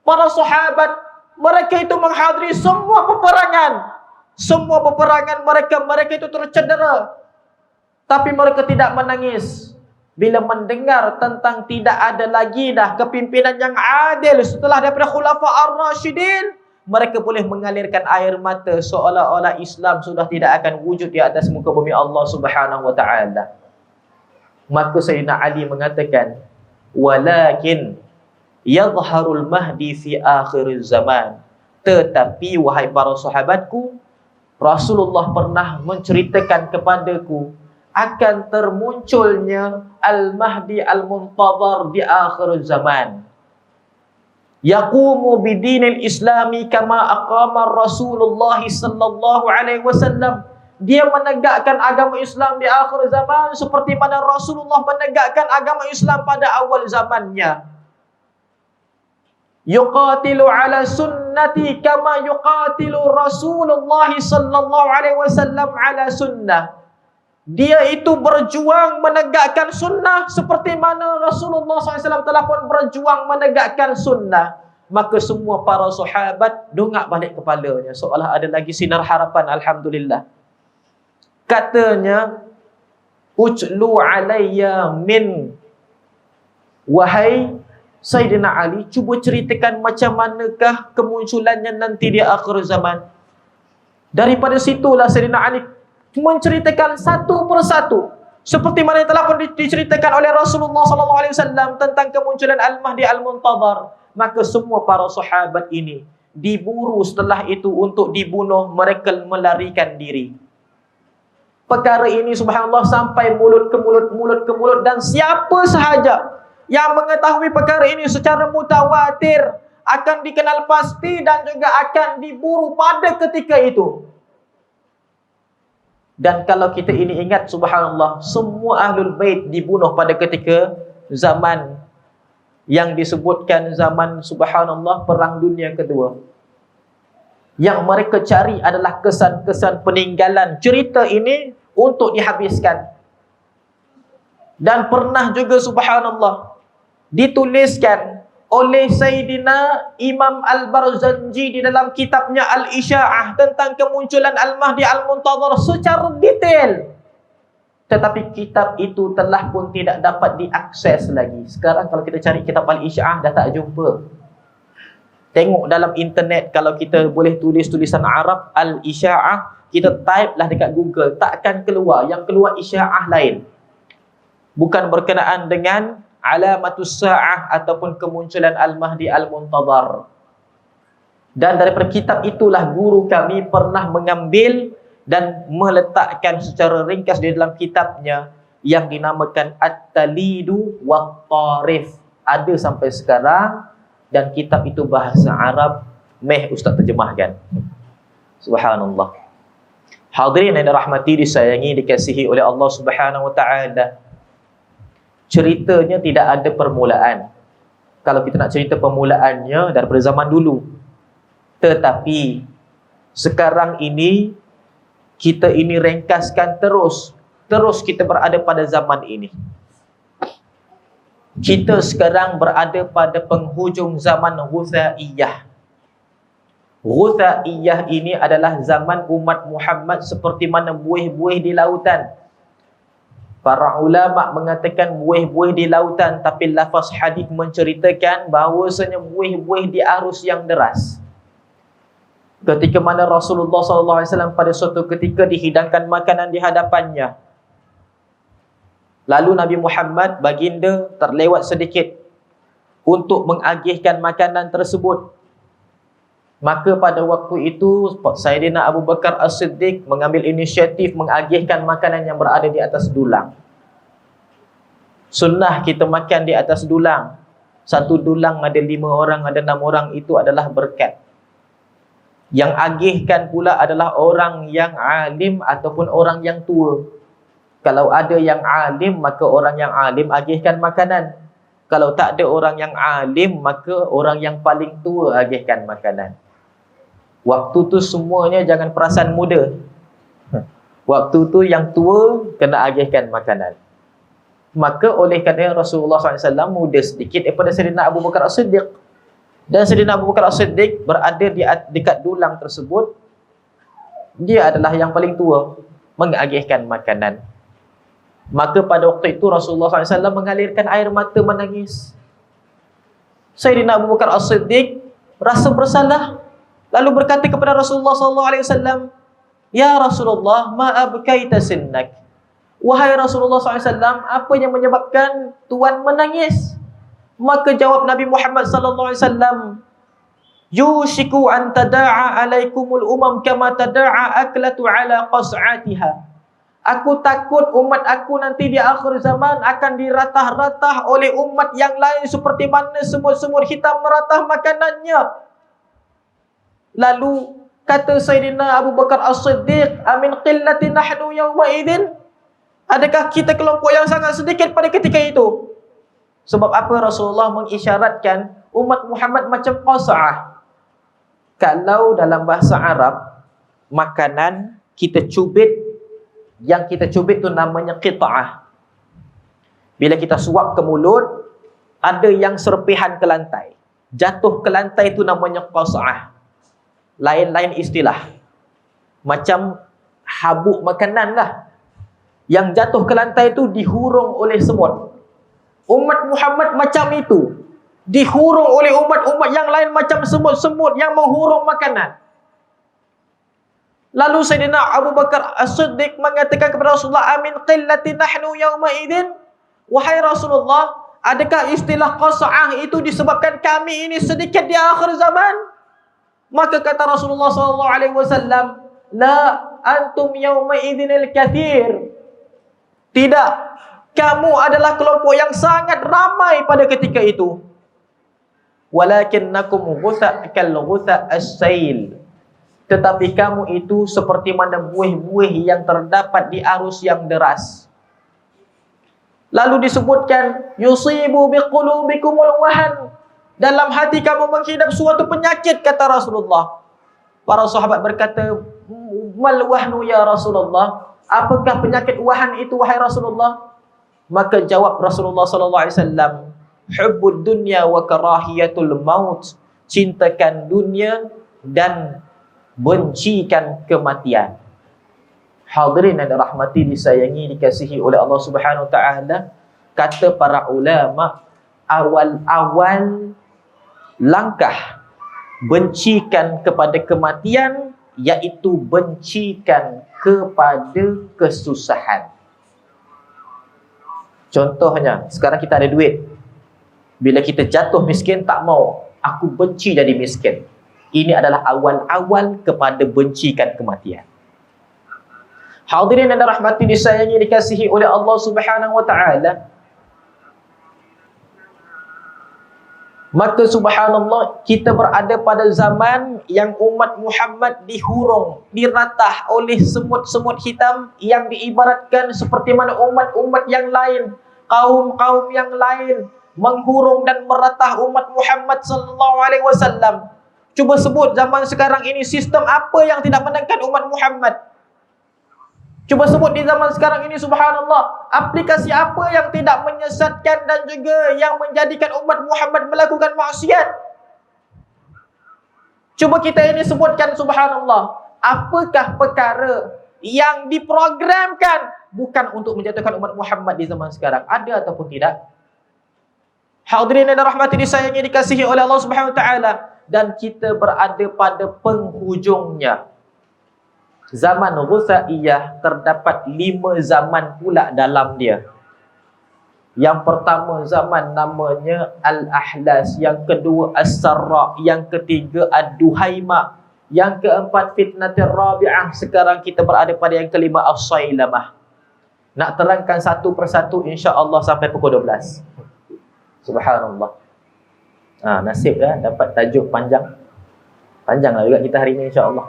Para sahabat mereka itu menghadiri semua peperangan. Semua peperangan mereka itu tercedera. Tapi mereka tidak menangis. Bila mendengar tentang tidak ada lagi dah kepimpinan yang adil setelah daripada Khulafa Ar-Rashidin, mereka boleh mengalirkan air mata seolah-olah Islam sudah tidak akan wujud di atas muka bumi Allah Subhanahu wa taala. Maka Sayyidina Ali mengatakan, "Walakin yadhharul mahdi fi akhir zaman." Tetapi wahai para sahabatku, Rasulullah pernah menceritakan kepadaku akan termunculnya Al-Mahdi Al-Muntadhar di akhir zaman. Yaqumu bidinil islami kama aqama Rasulullah sallallahu alaihi wasallam. Dia menegakkan agama Islam di akhir zaman seperti mana Rasulullah menegakkan agama Islam pada awal zamannya. Yuqatilu ala sunnati kama yuqatilu Rasulullah sallallahu alaihi wasallam ala sunnah. Dia itu berjuang menegakkan sunnah seperti mana Rasulullah SAW telah pun berjuang menegakkan sunnah. Maka semua para sahabat dongak balik kepalanya seolah ada lagi sinar harapan. Alhamdulillah. Katanya, "Ujlu alayya min." Wahai Sayyidina Ali, cuba ceritakan macam manakah kemunculannya nanti di akhir zaman. Daripada situlah Sayyidina Ali menceritakan satu persatu seperti mana yang telah pun diceritakan oleh Rasulullah SAW tentang kemunculan Al-Mahdi Al-Muntadhar. Maka semua para sahabat ini diburu setelah itu untuk dibunuh, mereka melarikan diri. Perkara ini subhanallah sampai mulut ke mulut, dan siapa sahaja yang mengetahui perkara ini secara mutawatir akan dikenal pasti dan juga akan diburu pada ketika itu. Dan kalau kita ini ingat subhanallah, semua ahlul bait dibunuh pada ketika zaman yang disebutkan zaman subhanallah Perang Dunia Kedua. Yang mereka cari adalah kesan-kesan peninggalan cerita ini untuk dihabiskan. Dan pernah juga subhanallah dituliskan oleh Sayyidina Imam Al-Barzanji di dalam kitabnya Al-Isya'ah tentang kemunculan Al-Mahdi Al-Muntadhar secara detail. Tetapi kitab itu telah pun tidak dapat diakses lagi. Sekarang kalau kita cari kitab Al-Isya'ah dah tak jumpa. Tengok dalam internet, kalau kita boleh tulis tulisan Arab Al-Isya'ah, kita type lah dekat Google, tak akan keluar. Yang keluar Isya'ah lain. Bukan berkenaan dengan alamatus sa'ah ataupun kemunculan Al-Mahdi Al-Muntadhar. Dan daripada kitab itulah guru kami pernah mengambil dan meletakkan secara ringkas di dalam kitabnya yang dinamakan At-Talidu Wat-Tarif. Ada sampai sekarang, dan kitab itu bahasa Arab, Ustaz terjemahkan. Subhanallah. Hadirin yang dirahmati, disayangi, dikasihi oleh Allah Subhanahu wa taala. Ceritanya tidak ada permulaan. Kalau kita nak cerita permulaannya daripada zaman dulu. Tetapi sekarang ini kita ini ringkaskan terus kita berada pada zaman ini. Kita sekarang berada pada penghujung zaman Ghusaiyah. Ghusaiyah ini adalah zaman umat Muhammad seperti mana buih-buih di lautan. Para ulama mengatakan buih-buih di lautan, tapi lafaz hadis menceritakan bahawasanya buih-buih di arus yang deras. Ketika mana Rasulullah SAW pada suatu ketika dihidangkan makanan di hadapannya. Lalu Nabi Muhammad baginda terlewat sedikit untuk mengagihkan makanan tersebut. Maka pada waktu itu Sayyidina Abu Bakar As-Siddiq mengambil inisiatif mengagihkan makanan yang berada di atas dulang. Sunnah kita makan di atas dulang. Satu dulang ada 5 orang, ada 6 orang, itu adalah berkat. Yang agihkan pula adalah orang yang alim ataupun orang yang tua. Kalau ada yang alim, maka orang yang alim agihkan makanan. Kalau tak ada orang yang alim, maka orang yang paling tua agihkan makanan. Waktu tu semuanya jangan perasan muda. Waktu tu yang tua kena agihkan makanan. Maka oleh kerana Rasulullah SAW muda sedikit daripada Sayyidina Abu Bakar As-Siddiq, dan Sayyidina Abu Bakar As-Siddiq berada di dekat dulang tersebut, dia adalah yang paling tua mengagihkan makanan. Maka pada waktu itu Rasulullah SAW mengalirkan air mata menangis. Sayyidina Abu Bakar As-Siddiq rasa bersalah, lalu berkata kepada Rasulullah SAW, "Ya Rasulullah, ma abkaita sinnak?" Wahai Rasulullah SAW, apa yang menyebabkan tuan menangis? Maka jawab Nabi Muhammad SAW, "Yushiku an tada'a alaikumul umam kama tada'a aklatu ala qas'atiha." Aku takut umat aku nanti di akhir zaman akan diratah-ratah oleh umat yang lain seperti mana semut-semut hitam meratah makanannya. Lalu kata Sayyidina Abu Bakar As-Siddiq, "Amin qillati nahnu yawma idzin?" Adakah kita kelompok yang sangat sedikit pada ketika itu? Sebab apa Rasulullah mengisyaratkan umat Muhammad macam qas'ah. Kalau dalam bahasa Arab, makanan kita cubit, yang kita cubit tu namanya qita'ah. Bila kita suap ke mulut, ada yang serpihan ke lantai. Jatuh ke lantai tu namanya qas'ah. Lain-lain istilah. Macam habuk makanan lah. Yang jatuh ke lantai itu dihurung oleh semut. Umat Muhammad macam itu, dihurung oleh umat-umat yang lain macam semut-semut yang menghurung makanan. Lalu Sayyidina Abu Bakar As-Siddiq mengatakan kepada Rasulullah, "Amin qillati nahnu yawma idzin?" Wahai Rasulullah, adakah istilah qas'ah itu disebabkan kami ini sedikit di akhir zaman? Maka kata Rasulullah SAW, "La antum yawma idzinil katsir." Tidak, kamu adalah kelompok yang sangat ramai pada ketika itu. Walakinnakum ghutha kal ghutha as-sail. Tetapi kamu itu seperti mana buih-buih yang terdapat di arus yang deras. Lalu disebutkan, yusibu biqulubikumul wahan. Dalam hati kamu menghidap suatu penyakit, kata Rasulullah. Para sahabat berkata, "Mal wahnu ya Rasulullah?" Apakah penyakit wahan itu wahai Rasulullah? Maka jawab Rasulullah SAW, "Hubbud dunya wa karahiyatul maut." Cintakan dunia dan bencikan kematian. Hadirin yang dirahmati, disayangi, dikasihi oleh Allah Subhanahu wa taala, kata para ulama, awal-awal langkah bencikan kepada kematian iaitu bencikan kepada kesusahan. Contohnya, sekarang kita ada duit. Bila kita jatuh miskin, tak mau, aku benci jadi miskin. Ini adalah awal-awal kepada bencikan kematian. Hadirin yang dirahmati, disayangi, dikasihi oleh Allah Subhanahu wa taala, maka subhanallah, kita berada pada zaman yang umat Muhammad dihurung, diratah oleh semut-semut hitam yang diibaratkan seperti mana umat-umat yang lain, kaum-kaum yang lain menghurung dan meratah umat Muhammad sallallahu alaihi wasallam. Cuba sebut zaman sekarang ini sistem apa yang tidak menangkan umat Muhammad? Cuba sebut di zaman sekarang ini, subhanallah, aplikasi apa yang tidak menyesatkan dan juga yang menjadikan umat Muhammad melakukan maksiat? Cuba kita ini sebutkan, subhanallah, apakah perkara yang diprogramkan bukan untuk menjatuhkan umat Muhammad di zaman sekarang? Ada ataupun tidak? Hadirin yang dirahmati, disayangi, dikasihi oleh Allah Subhanahu wa taala, dan kita berada pada penghujungnya. Zaman Ghusaiyah terdapat 5 zaman pula dalam dia. Yang pertama zaman namanya Al-Ahlas, yang kedua As-Sarra, yang ketiga Ad-Duhaimah, yang keempat Fitnatul Rabi'ah. Sekarang kita berada pada yang kelima As-Sailamah. Nak terangkan satu persatu insya-Allah sampai pukul 12. Subhanallah. Nasib dah dapat tajuk panjang. Panjanglah juga kita hari ini insya-Allah.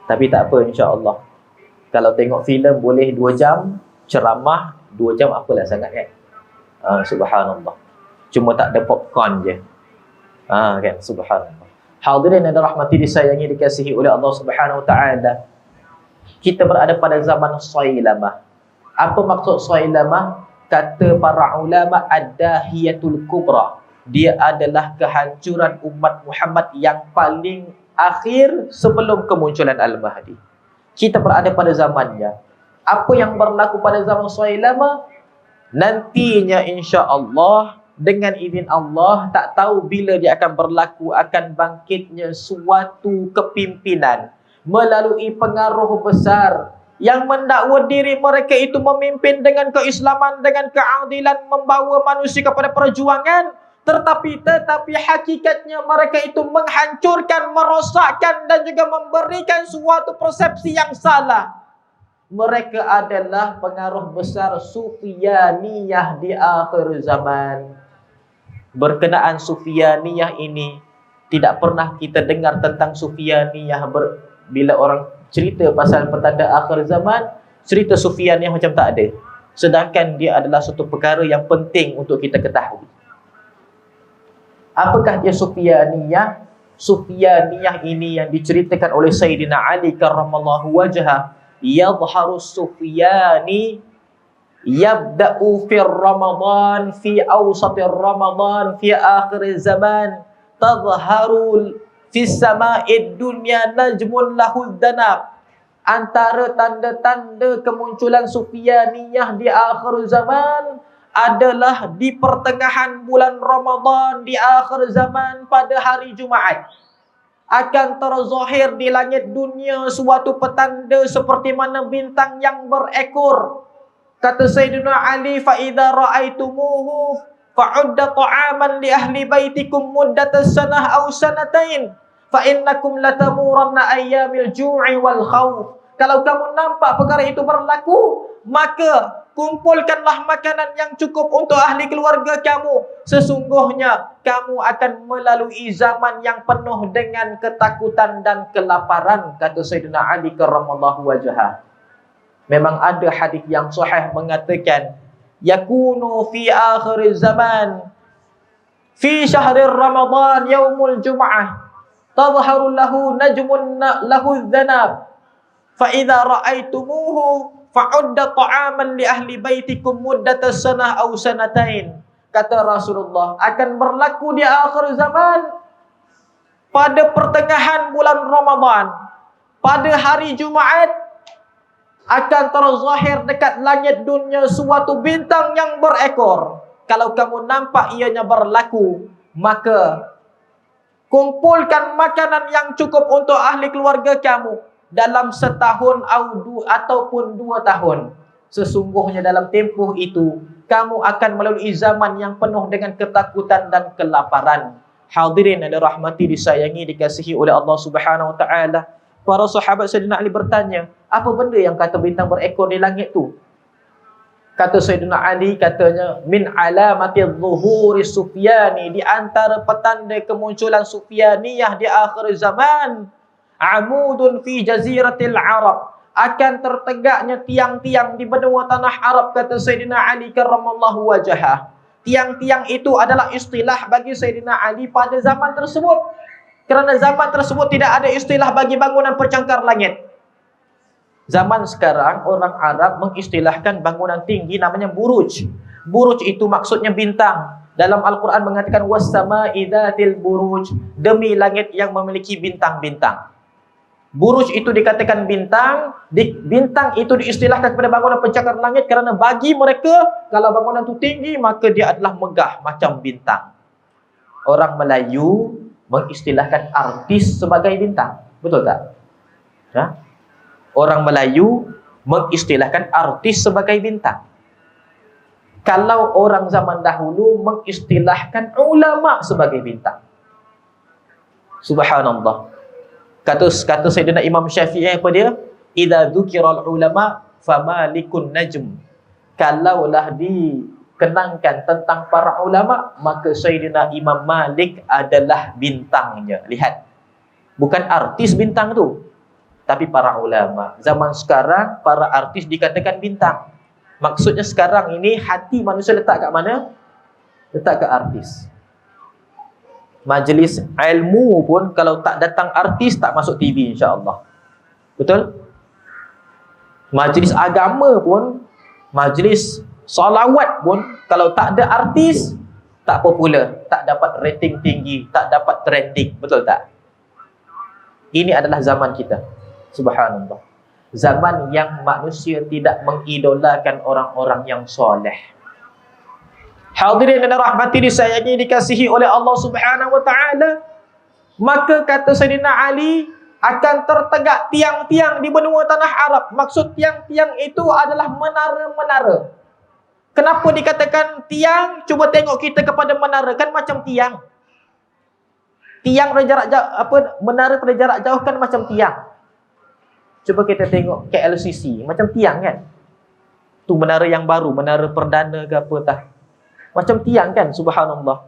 Tapi tak apa insya-Allah. Kalau tengok filem boleh 2 jam, ceramah 2 jam apalah sangat kan. Subhanallah. Cuma tak ada popcorn je. Kan, subhanallah. Hadirin yang dirahmati, disayangi, dikasihi oleh Allah Subhanahu wa taala. Kita berada pada zaman Sailamah. Apa maksud Sailamah? Kata para ulama, ad-dahiyatul kubra. Dia adalah kehancuran umat Muhammad yang paling akhir sebelum kemunculan Al-Mahdi. Kita berada pada zamannya. Apa yang berlaku pada zaman Sailamah? Nantinya insya-Allah dengan izin Allah, tak tahu bila dia akan berlaku, akan bangkitnya suatu kepimpinan melalui pengaruh besar yang mendakwa diri mereka itu memimpin dengan keislaman, dengan keadilan, membawa manusia kepada perjuangan, tetapi hakikatnya mereka itu menghancurkan, merosakkan dan juga memberikan suatu persepsi yang salah. Mereka adalah pengaruh besar Sufyaniyah di akhir zaman. Berkenaan Sufyaniyah ini, tidak pernah kita dengar tentang Sufyaniyah. Bila orang cerita pasal petanda akhir zaman, cerita Sufyaniyah macam tak ada. Sedangkan dia adalah suatu perkara yang penting untuk kita ketahui. Apakah dia Sufyaniyah? Sufyaniyah ini yang diceritakan oleh Sayyidina Ali karramallahu wajhah. Yadharu Sufyani yabda'u fi Ramadan, fi awsatir Ramadan, fi akhir zaman, tadhaharu fi sama'id dunya najmun lahu dhanab. Antara tanda-tanda kemunculan Sufyaniyah di akhir zaman adalah di pertengahan bulan Ramadan di akhir zaman pada hari Jumaat. Akan terzahir di langit dunia suatu petanda seperti mana bintang yang berekor. Kata Sayyidina Ali, fa idza ra'aitumuhu fa'udda ta'aman li ahli baitikum muddatas sanah aw sanatain fa innakum latamuranna ayyamil ju'i wal khawf. Kalau kamu nampak perkara itu berlaku, maka kumpulkanlah makanan yang cukup untuk ahli keluarga kamu. Sesungguhnya kamu akan melalui zaman yang penuh dengan ketakutan dan kelaparan, kata Sayyidina Ali karramallahu wajhah. Memang ada hadis yang sahih mengatakan, yakunu fi akhir zaman fi syahri Ramadan yaumul Jum'ah tadhharu lahu najmun lahu dhanab fa idza ra'aitumuhu fa'udda ta'aman li ahli baitikum muddatas sanah aw sanatain. Kata Rasulullah, akan berlaku di akhir zaman pada pertengahan bulan Ramadan, pada hari Jumaat, akan terzahir dekat langit dunia suatu bintang yang berekor. Kalau kamu nampak ianya berlaku, maka kumpulkan makanan yang cukup untuk ahli keluarga kamu dalam setahun ataupun 2 tahun. Sesungguhnya dalam tempoh itu kamu akan melalui zaman yang penuh dengan ketakutan dan kelaparan. Hadirin yang dirahmati, disayangi, dikasihi oleh Allah Subhanahu wa taala. Para sahabat Sayyidina Ali bertanya, apa benda yang kata bintang berekor di langit tu? Kata Sayyidina Ali, katanya, min alamati zuhuri Sufyani, di antara petanda kemunculan Sufyaniyah di akhir zaman, amudun fi jaziratil Arab, akan tertegaknya tiang-tiang di benua tanah Arab, kata Sayyidina Ali karramallahu wajhah. Tiang-tiang itu adalah istilah bagi Sayyidina Ali pada zaman tersebut. Kerana zaman tersebut tidak ada istilah bagi bangunan pencangkar langit. Zaman sekarang orang Arab mengistilahkan bangunan tinggi namanya buruj. Buruj itu maksudnya bintang. Dalam Al-Quran mengatakan was-sama'i dzatil buruj, demi langit yang memiliki bintang-bintang. Buruj itu dikatakan bintang, bintang itu diistilahkan kepada bangunan pencakar langit kerana bagi mereka kalau bangunan itu tinggi maka dia adalah megah macam bintang. Orang Melayu mengistilahkan artis sebagai bintang, betul tak? Ya? Orang Melayu mengistilahkan artis sebagai bintang. kalau orang zaman dahulu mengistilahkan ulama sebagai bintang. Subhanallah. Kata Sayyidina Imam Syafi'i apa dia? Idza dzukiral ulama famalikun najm. Kalaulah dikenangkan tentang para ulama, maka Sayyidina Imam Malik adalah bintangnya. Lihat. Bukan artis bintang tu, tapi para ulama. Zaman sekarang para artis dikatakan bintang. Maksudnya sekarang ini hati manusia letak kat mana? Letak kat artis. Majlis ilmu pun kalau tak datang artis tak masuk TV, insya-Allah. Betul? Majlis agama pun, majlis solawat pun kalau tak ada artis tak popular, tak dapat rating tinggi, tak dapat trending. Betul tak? Ini adalah zaman kita. Subhanallah. Zaman yang manusia tidak mengidolakan orang-orang yang soleh. Hadirin dan rahmati disayangi dikasihi oleh Allah Subhanahu wa taala, maka kata Sayyidina Ali akan tertegak tiang-tiang di benua tanah Arab. Maksud tiang-tiang itu adalah menara-menara. Kenapa dikatakan tiang? Cuba tengok kita kepada menara, kan macam tiang. Tiang pada jarak jauh, menara pada jarak jauh kan macam tiang. Cuba kita tengok KLCC, macam tiang kan? Tu menara yang baru, menara perdana ke apa tah. Macam tiang kan, subhanallah.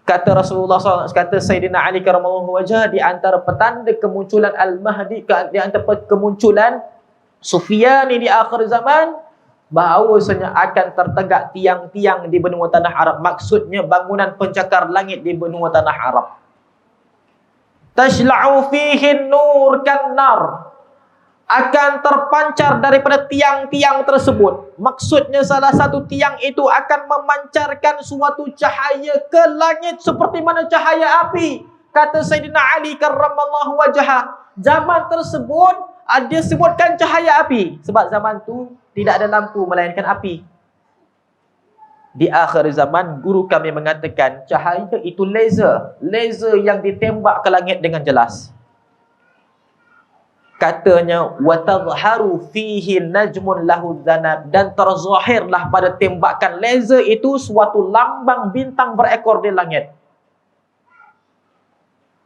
Kata Rasulullah SAW, kata Sayyidina Ali karramallahu wajhah, di antara petanda kemunculan Al-Mahdi, di antara kemunculan Sufyani di akhir zaman, bahawasanya akan tertegak tiang-tiang di benua tanah Arab. Maksudnya bangunan pencakar langit di benua tanah Arab. Tashla'u fihi nur kan nar, akan terpancar daripada tiang-tiang tersebut. Maksudnya salah satu tiang itu akan memancarkan suatu cahaya ke langit seperti mana cahaya api. Kata Sayyidina Ali karramallahu wajhah, zaman tersebut dia sebutkan cahaya api sebab zaman tu tidak ada lampu melainkan api. Di akhir zaman, guru kami mengatakan cahaya itu laser. Laser yang ditembak ke langit dengan jelas. Katanya, وَتَظْهَرُ فِيهِ نَجْمٌ لَهُ الذَّنَبْ, dan terzahirlah pada tembakan laser itu suatu lambang bintang berekor di langit.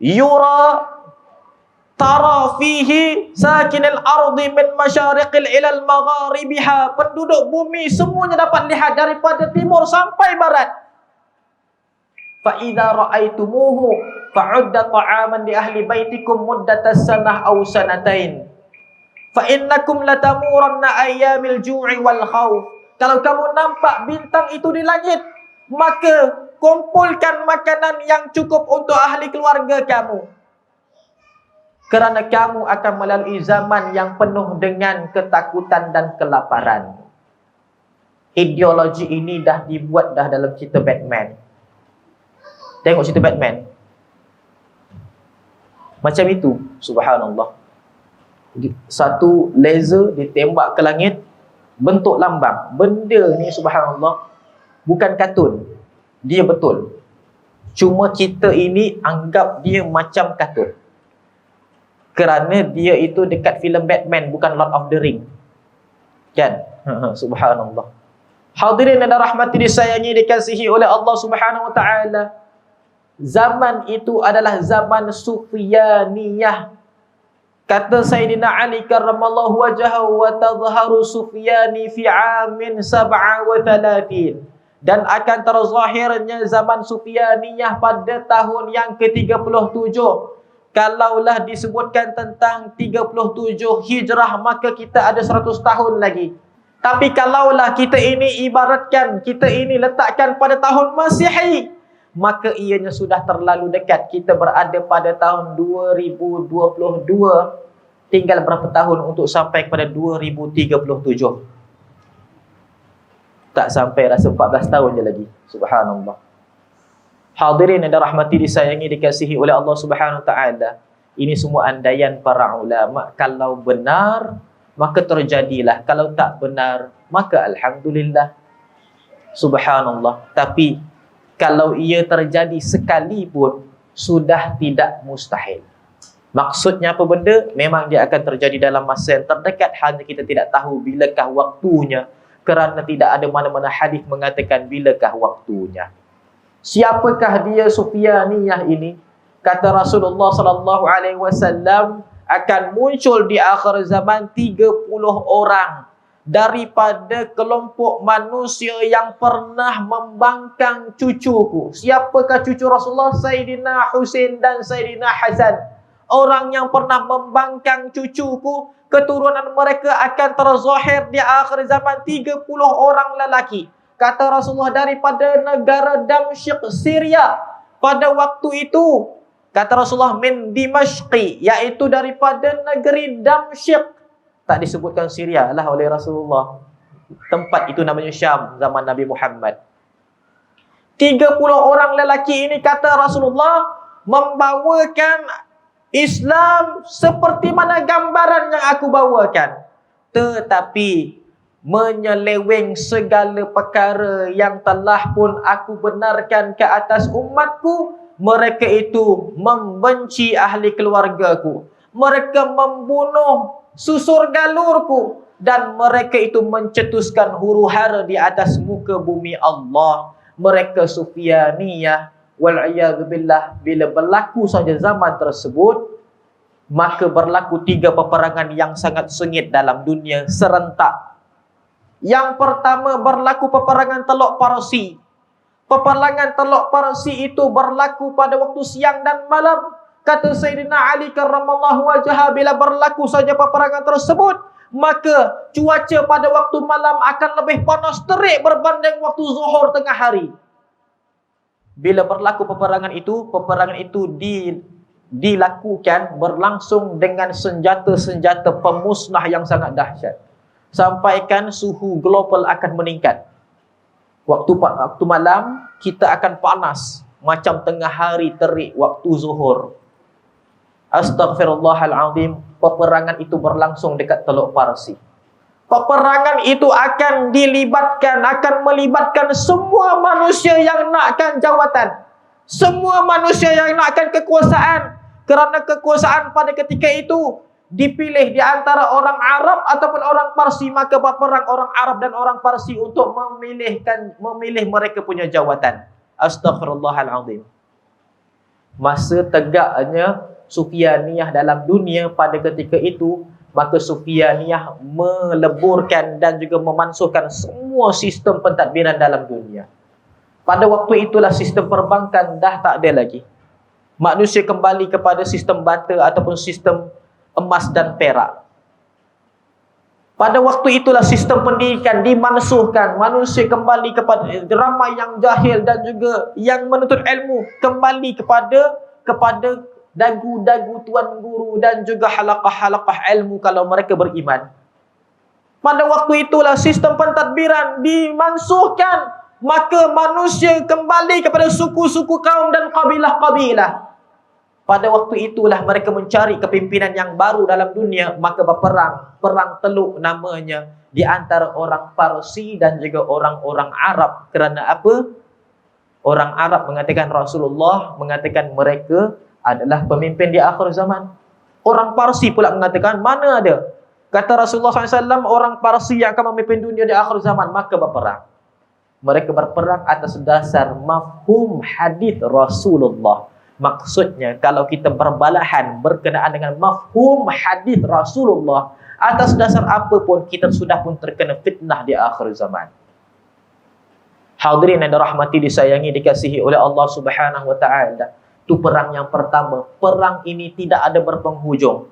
Yura tara fihi sakinil ardi min masyariqil ilal magharibiha, penduduk bumi semuanya dapat lihat daripada timur sampai barat. Fa idza ra'aitumuhu fa'udda ta'aman li ahli baitikum muddatas sanah aw sanatain fa innakum latamuranna ayyamil ju'i wal khawf. Kalau kamu nampak bintang itu di langit, maka kumpulkan makanan yang cukup untuk ahli keluarga kamu, kerana kamu akan melalui zaman yang penuh dengan ketakutan dan kelaparan. Ideologi ini dah dibuat dah dalam cerita Batman. Tengok cerita Batman. Macam itu, subhanallah. Satu laser ditembak ke langit, bentuk lambang. Benda ni subhanallah bukan kartun. Dia betul. Cuma kita ini anggap dia macam kartun. Kerana dia itu dekat filem Batman, bukan Lord of the Ring. Kan? Subhanallah. Hadirin dan rahmati disayangi dikasihi oleh Allah Subhanahu wa taala. Zaman itu adalah zaman Sufyaniyah. Kata Sayyidina Ali karramallahu wajhahu, wa tadhharu Sufyani fi amin 37, dan akan terzahirnya zaman Sufyaniyah pada tahun yang ke-37. Kalaulah disebutkan tentang 37 Hijrah, maka kita ada 100 tahun lagi. Tapi kalaulah kita ini ibaratkan, kita ini letakkan pada tahun Masihi, maka ianya sudah terlalu dekat. Kita berada pada tahun 2022. Tinggal berapa tahun untuk sampai kepada 2037? Tak sampai, rasa 14 tahun je lagi. Subhanallah. Hadirin yang dirahmati disayangi dikasihi oleh Allah Subhanahu wa taala. Ini semua andaian para ulama. Kalau benar, maka terjadilah. Kalau tak benar, maka alhamdulillah. Subhanallah. Tapi kalau ia terjadi sekali pun sudah tidak mustahil. Maksudnya apa benda? Memang dia akan terjadi dalam masa yang terdekat, hanya kita tidak tahu bilakah waktunya. kerana tidak ada mana-mana hadis mengatakan bilakah waktunya. Siapakah dia Sufyaniyah ini? Kata Rasulullah sallallahu alaihi wasallam, akan muncul di akhir zaman 30 orang daripada kelompok manusia yang pernah membangkang cucuku. Siapakah cucu Rasulullah? Sayyidina Husain dan Sayyidina Hasan. Orang yang pernah membangkang cucuku, keturunan mereka akan terzahir di akhir zaman 30 orang lelaki. Kata Rasulullah daripada negara Damsyik, Syria. Pada waktu itu, kata Rasulullah min Dimashqi, iaitu daripada negeri Damsyik. Tak disebutkan Syria lah oleh Rasulullah. Tempat itu namanya Syam zaman Nabi Muhammad. 30 orang lelaki ini, kata Rasulullah, membawakan Islam seperti mana gambaran yang aku bawakan, tetapi menyeleweng segala perkara yang telah pun aku benarkan ke atas umatku. Mereka itu membenci ahli keluargaku, mereka membunuh susur galurku, dan mereka itu mencetuskan huru-hara di atas muka bumi Allah. Mereka Sufyaniyah. Wal'iyadzubillah. Bila berlaku saja zaman tersebut, maka berlaku 3 peperangan yang sangat sengit dalam dunia serentak. Yang pertama berlaku peperangan Teluk Parsi. Peperangan Teluk Parsi itu berlaku pada waktu siang dan malam. Kata Sayyidina Ali karramallahu wajhah, bila berlaku saja peperangan tersebut, maka cuaca pada waktu malam akan lebih panas terik berbanding waktu zuhur tengah hari. Bila berlaku peperangan itu dilakukan berlangsung dengan senjata-senjata pemusnah yang sangat dahsyat. Sampaikan suhu global akan meningkat. Waktu malam kita akan panas macam tengah hari terik waktu zuhur. Astaghfirullahalazim. Peperangan itu berlangsung dekat Teluk Parsi. Peperangan itu akan melibatkan semua manusia yang nakkan jawatan, semua manusia yang nakkan kekuasaan. Kerana kekuasaan pada ketika itu dipilih di antara orang Arab ataupun orang Parsi, maka berperang orang Arab dan orang Parsi untuk memilih mereka punya jawatan. Astaghfirullahalazim. Masa tegaknya Sufyaniyah dalam dunia pada ketika itu, maka Sufyaniyah meleburkan dan juga memansuhkan semua sistem pentadbiran dalam dunia. Pada waktu itulah sistem perbankan dah tak ada lagi. Manusia kembali kepada sistem bata ataupun sistem emas dan perak. Pada waktu itulah sistem pendidikan dimansuhkan. Manusia kembali kepada ramai yang jahil dan juga yang menuntut ilmu kembali kepada dagu-dagu tuan guru dan juga halaqah-halaqah ilmu kalau mereka beriman. Pada waktu itulah sistem pentadbiran dimansuhkan, maka manusia kembali kepada suku-suku kaum dan kabilah-kabilah. Pada waktu itulah mereka mencari kepimpinan yang baru dalam dunia, maka berperang. Perang Teluk namanya, di antara orang Parsi dan juga orang-orang Arab. Kerana apa? Orang Arab mengatakan Rasulullah mengatakan mereka adalah pemimpin di akhir zaman. Orang Parsi pula mengatakan mana ada. Kata Rasulullah SAW, orang Parsi yang akan memimpin dunia di akhir zaman, maka berperang. Mereka berperang atas dasar mafhum hadis Rasulullah. Maksudnya kalau kita berbalahan berkenaan dengan mafhum hadis Rasulullah, atas dasar apa pun kita sudah pun terkena fitnah di akhir zaman. Hadirin yang dirahmati, disayangi, dikasihi oleh Allah Subhanahu wa taala. Itu perang yang pertama. Perang ini tidak ada berpenghujung.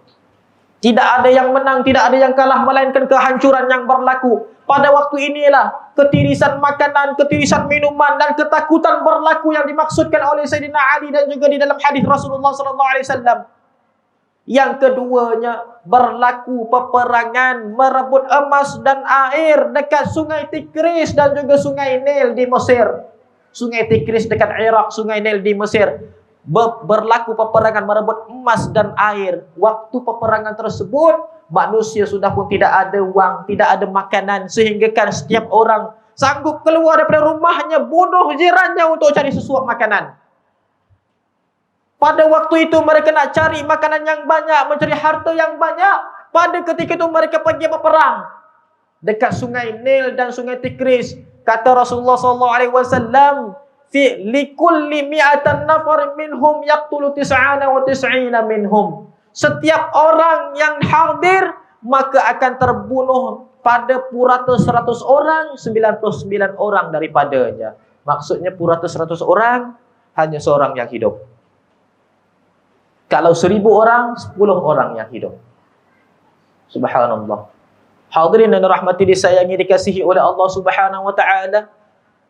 Tidak ada yang menang, tidak ada yang kalah, melainkan kehancuran yang berlaku. Pada waktu inilah ketirisan makanan, ketirisan minuman dan ketakutan berlaku yang dimaksudkan oleh Sayyidina Ali dan juga di dalam hadis Rasulullah SAW. Yang keduanya, berlaku peperangan merebut emas dan air dekat Sungai Tigris dan juga Sungai Nil di Mesir. Sungai Tigris dekat Iraq, Sungai Nil di Mesir. Berlaku peperangan merebut emas dan air. Waktu peperangan tersebut, manusia sudah pun tidak ada wang, tidak ada makanan, sehingga kan setiap orang sanggup keluar daripada rumahnya, bunuh jirannya untuk cari sesuap makanan. Pada waktu itu mereka nak cari makanan yang banyak, mencari harta yang banyak. Pada ketika itu mereka pergi berperang. dekat sungai Nil dan sungai Tigris. Kata Rasulullah SAW, fi likulli mi'atan nafar minhum yaqtulu tis'ana wa tis'ina minhum. Setiap orang yang hadir maka akan terbunuh pada purata 100 orang, 99 orang daripadanya. Maksudnya purata 100 orang, hanya seorang yang hidup. Kalau 1000 orang, 10 orang yang hidup. Subhanallah. Hadirin dan rahmati disayangi dikasihi oleh Allah Subhanahu wa taala.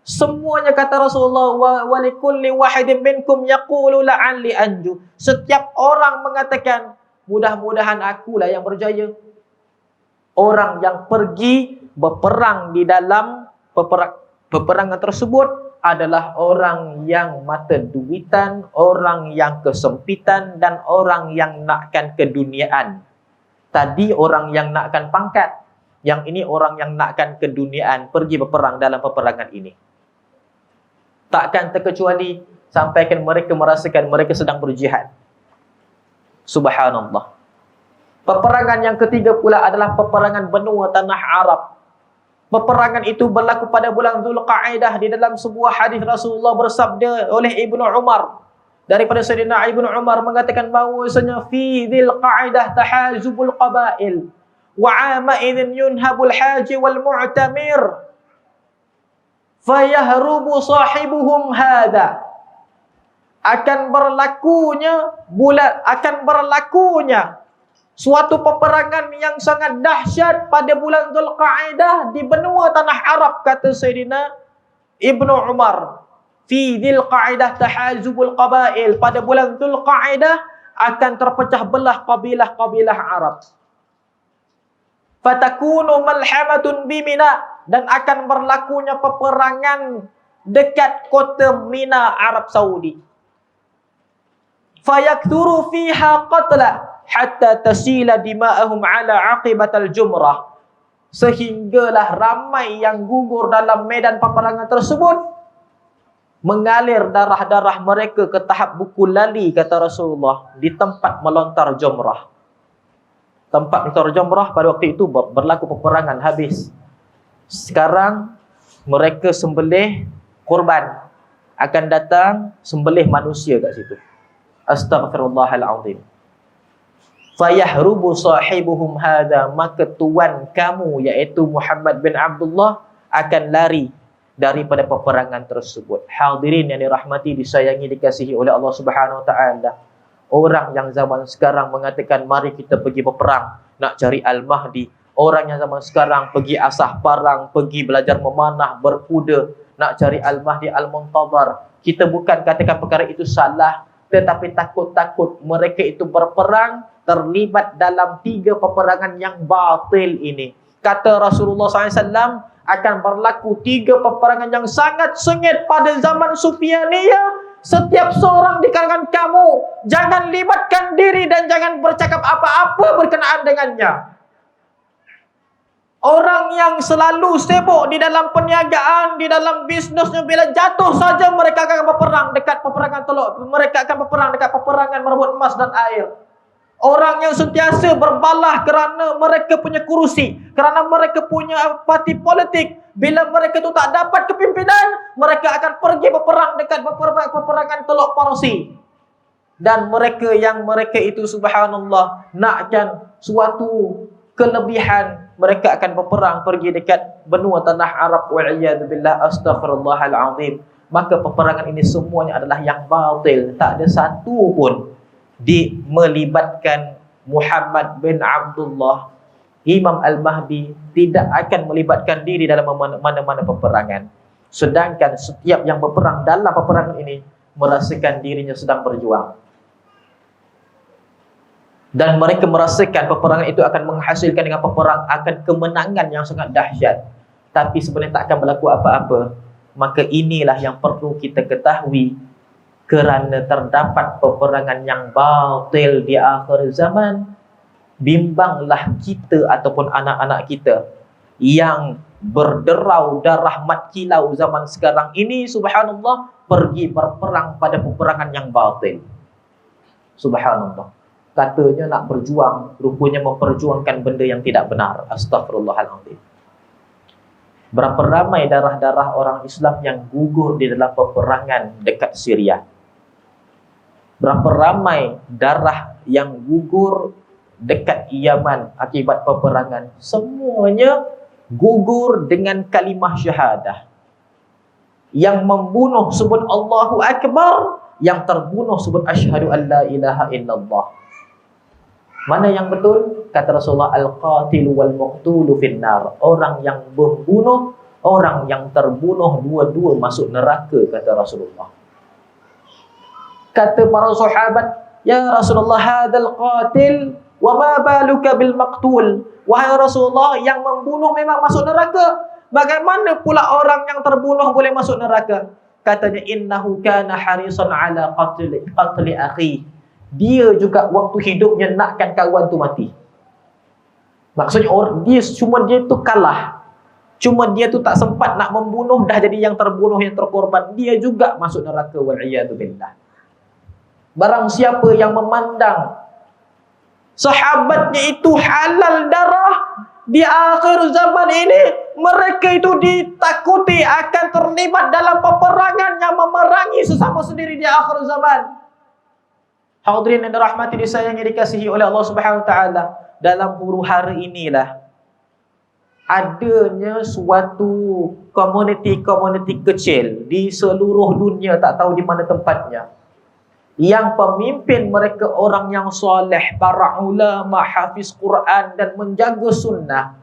Semuanya kata Rasulullah, wa likulli wahidin minkum yaqulu la'alli anju. Setiap orang mengatakan, mudah-mudahan akulah yang berjaya. Orang yang pergi berperang di dalam peperangan tersebut adalah orang yang mata duitan, orang yang kesempitan, dan orang yang nakkan keduniaan. Tadi orang yang nakkan pangkat, yang ini orang yang nakkan keduniaan, pergi berperang dalam peperangan ini. Takkan terkecuali sampaikan mereka merasakan mereka sedang berjihad. Subhanallah. Peperangan yang ketiga pula adalah peperangan benua tanah Arab. Peperangan itu berlaku pada bulan Zulqa'aidah. Di dalam sebuah hadis Rasulullah bersabda oleh Ibnu Umar, daripada Sayyidina Ibnu Umar mengatakan bahawasanya fi Zulqa'aidah tahazubul qabail wa 'ama idzin yunhabul haji wal mu'tamir fayahrubu sahibuhum hadha. Akan berlakunya suatu peperangan yang sangat dahsyat pada bulan Zulqa'aidah di benua tanah Arab, kata Sayyidina Ibnu Umar. Fi Zulqa'aidah tahazubul qabail. Pada bulan Zulqa'aidah akan terpecah belah kabilah-kabilah Arab. Fatakunu malhamatun bimina, dan akan berlakunya peperangan dekat kota Mina, Arab Saudi. Fayakthuru fiha qatla hatta tasila dima'ahum ala aqibatal jumrah. Sehinggalah ramai yang gugur dalam medan peperangan tersebut, mengalir darah-darah mereka ke tahap buku lali, kata Rasulullah, di tempat melontar jumrah. Tempat melontar jumrah pada waktu itu berlaku peperangan habis. Sekarang mereka sembelih kurban, akan datang sembelih manusia kat situ. Astaghfirullahalazim. Fayahrubu sahibuhum hadha, maka tuan kamu iaitu Muhammad bin Abdullah akan lari daripada peperangan tersebut. Hadirin yang dirahmati, disayangi, dikasihi oleh Allah Subhanahu wa taala. Orang yang zaman sekarang mengatakan mari kita pergi berperang nak cari Al-Mahdi. Orang yang zaman sekarang pergi asah parang, pergi belajar memanah, berkuda nak cari Al-Mahdi Al-Muntazar. Kita bukan katakan perkara itu salah, tetapi takut-takut mereka itu berperang, terlibat dalam 3 peperangan yang batil ini. Kata Rasulullah SAW, akan berlaku 3 peperangan yang sangat sengit pada zaman Sufyaniyah. Setiap seorang di kalangan kamu jangan libatkan diri dan jangan bercakap apa-apa berkenaan dengannya. Orang yang selalu sibuk di dalam perniagaan, di dalam bisnesnya, bila jatuh saja mereka akan berperang dekat peperangan teluk. Mereka akan berperang dekat peperangan merebut emas dan air. Orang yang sentiasa berbalah kerana mereka punya kerusi, kerana mereka punya parti politik. Bila mereka itu tak dapat kepimpinan, mereka akan pergi berperang dekat peperangan teluk Parsi. Dan mereka itu subhanallah nakkan suatu kelebihan, mereka akan berperang pergi dekat benua tanah Arab, wa'iyadzubillah, astaghfirullahalazim. Maka peperangan ini semuanya adalah yang batil. Tak ada satu pun melibatkan Muhammad bin Abdullah. Imam Al-Mahdi tidak akan melibatkan diri dalam mana-mana peperangan. Sedangkan setiap yang berperang dalam peperangan ini merasakan dirinya sedang berjuang. Dan mereka merasakan peperangan itu akan menghasilkan dengan akan kemenangan yang sangat dahsyat. Tapi sebenarnya tak akan berlaku apa-apa. Maka inilah yang perlu kita ketahui. Kerana terdapat peperangan yang batil di akhir zaman, bimbanglah kita ataupun anak-anak kita yang berderau darah mat kilau zaman sekarang ini, subhanallah, pergi berperang pada peperangan yang batil. Subhanallah. Katanya nak berjuang, rupanya memperjuangkan benda yang tidak benar. Astaghfirullahaladzim. Berapa ramai darah-darah orang Islam yang gugur di dalam peperangan dekat Syria. Berapa ramai darah yang gugur dekat Yaman akibat peperangan. Semuanya gugur dengan kalimah syahadah. Yang membunuh sebut Allahu Akbar, yang terbunuh sebut asyhadu an la ilaha illallah. Mana yang betul? Kata Rasulullah, al-qatilu wal-muqtulu finnar. Orang yang membunuh, orang yang terbunuh, dua-dua masuk neraka, kata Rasulullah. Kata para sahabat, ya Rasulullah, hadzal qatil wa ma baluka bil maqtul. Wahai Rasulullah, yang membunuh memang masuk neraka, bagaimana pula orang yang terbunuh boleh masuk neraka? Katanya, innahu kana harisan ala qatli akhi. Dia juga waktu hidupnya nakkan kawan tu mati. Maksudnya dia tu kalah. Cuma dia tu tak sempat nak membunuh, dah jadi yang terbunuh, yang terkorban. Dia juga masuk neraka, wal'iyadu billah. Barang siapa yang memandang sahabatnya itu halal darah di akhir zaman ini, mereka itu ditakuti akan terlibat dalam peperangan yang memerangi sesama sendiri di akhir zaman. Hadirin yang dirahmati, disayangi, dikasihi oleh Allah Subhanahu wa taala, dalam huru-hara inilah adanya suatu komuniti kecil di seluruh dunia, tak tahu di mana tempatnya, yang pemimpin mereka orang yang soleh, para ulama, hafiz Quran dan menjaga sunnah,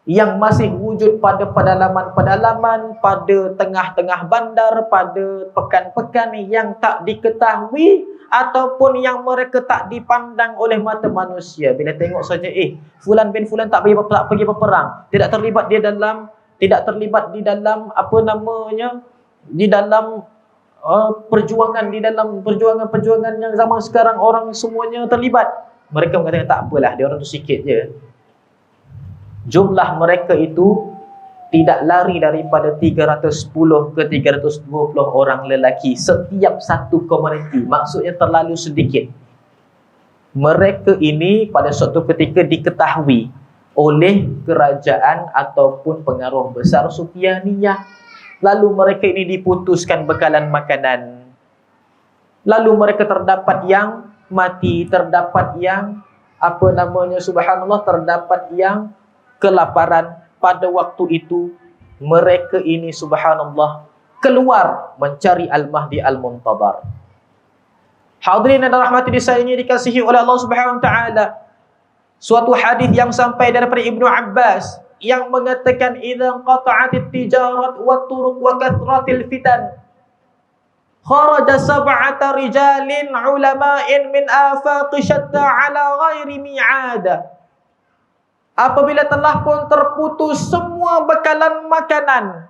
yang masih wujud pada pedalaman-pedalaman, pada tengah-tengah bandar, pada pekan-pekan yang tak diketahui ataupun yang mereka tak dipandang oleh mata manusia. Bila tengok saja, fulan bin fulan tak pergi berperang, tidak terlibat di dalam apa namanya, di dalam perjuangan, di dalam perjuangan yang zaman sekarang orang semuanya terlibat. Mereka mengatakan tak apalah, dia orang tu sikit je. Jumlah mereka itu tidak lari daripada 310 ke 320 orang lelaki setiap satu komuniti. Maksudnya terlalu sedikit. Mereka ini pada suatu ketika diketahui oleh kerajaan ataupun pengaruh besar Sufyaniyah. Lalu mereka ini diputuskan bekalan makanan. Lalu mereka terdapat yang mati, terdapat yang apa namanya, subhanallah, terdapat yang kelaparan. Pada waktu itu mereka ini subhanallah keluar mencari Al-Mahdi Al-Muntadhar. Hadirin dan rahmati disayangi, dikasihi oleh Allah Subhanahu wa taala, suatu hadis yang sampai daripada Ibnu Abbas yang mengatakan, idza qata'atit tijarat wa turuq wa kathratil fitan kharaja sab'ata rijalin ulama'in min afaqi syatta ala ghairi mi'ada. Apabila telah pun terputus semua bekalan makanan,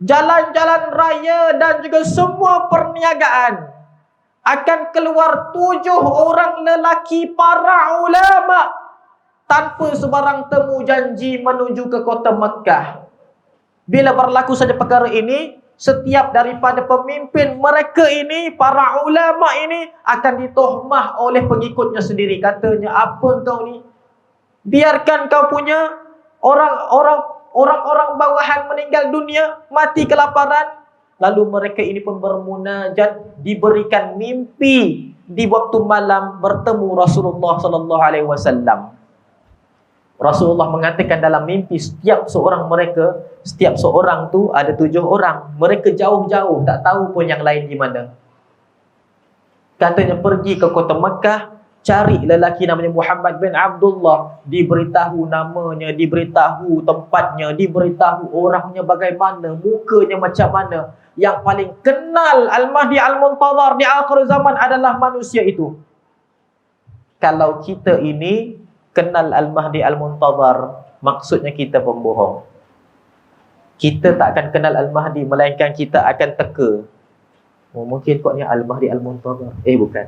jalan-jalan raya dan juga semua perniagaan, akan keluar 7 orang lelaki para ulama tanpa sebarang temu janji menuju ke kota Mekah. Bila berlaku saja perkara ini, setiap daripada pemimpin mereka ini, para ulama ini, akan ditohmah oleh pengikutnya sendiri. Katanya, apa kau ni? Biarkan kau punya orang-orang bawahan meninggal dunia, mati kelaparan. Lalu mereka ini pun bermunajat, diberikan mimpi di waktu malam bertemu Rasulullah sallallahu alaihi wasallam. Rasulullah mengatakan dalam mimpi, setiap seorang tu ada 7 orang. Mereka jauh-jauh, tak tahu pun yang lain di mana. Katanya, pergi ke kota Mekah, cari lelaki namanya Muhammad bin Abdullah, diberitahu namanya, diberitahu tempatnya, diberitahu orangnya bagaimana, mukanya macam mana. Yang paling kenal Al-Mahdi Al-Muntadhar di akhir zaman adalah manusia itu. Kalau kita ini kenal Al-Mahdi Al-Muntadhar, maksudnya kita pembohong. Kita tak akan kenal Al-Mahdi, melainkan kita akan teka. Oh, mungkin kok ni Al-Mahdi Al-Muntadhar. Bukan.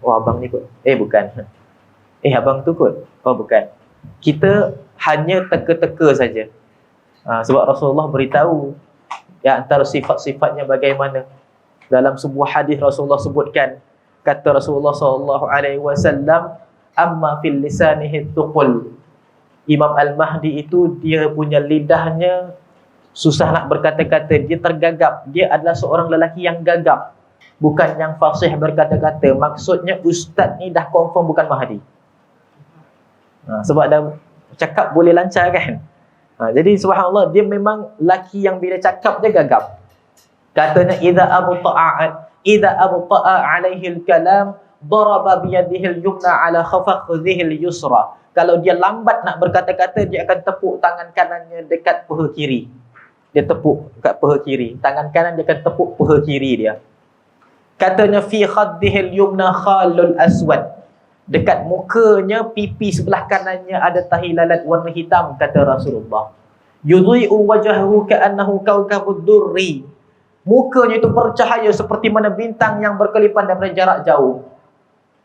Oh, abang ni kot. Bukan. Abang tu kot. Oh, bukan. Kita hanya teka-teka saja. Sebab Rasulullah beritahu ya antara sifat-sifatnya bagaimana. Dalam sebuah hadis Rasulullah sebutkan, kata Rasulullah sallallahu alaihi wasallam, amma fil lisanihi tuqul Imam Al-Mahdi itu dia punya lidahnya susah nak berkata-kata, dia tergagap. Dia adalah seorang lelaki yang gagap, bukan yang fasih berkata-kata. Maksudnya ustaz ni dah confirm bukan Mahdi. Sebab dah cakap boleh lancar kan. Jadi subhanallah, dia memang lelaki yang bila cakap dia gagap. Katanya idza abta'a alaihi al-kalam daraba bi yadihi al-yumna ala khafaqdhihi al-yusra. Kalau dia lambat nak berkata-kata, dia akan tepuk tangan kanannya dekat peha kiri. Dia tepuk dekat peha kiri. Tangan kanan dia akan tepuk peha kiri dia. Katanya fi khaddihi al-yumna khalul aswad. Dekat mukanya, pipi sebelah kanannya ada tahi lalat warna hitam, kata Rasulullah. Yudhi'u wajhahu ka'annahu kawkabud durri. Mukanya itu bercahaya seperti mana bintang yang berkelipan daripada jarak jauh.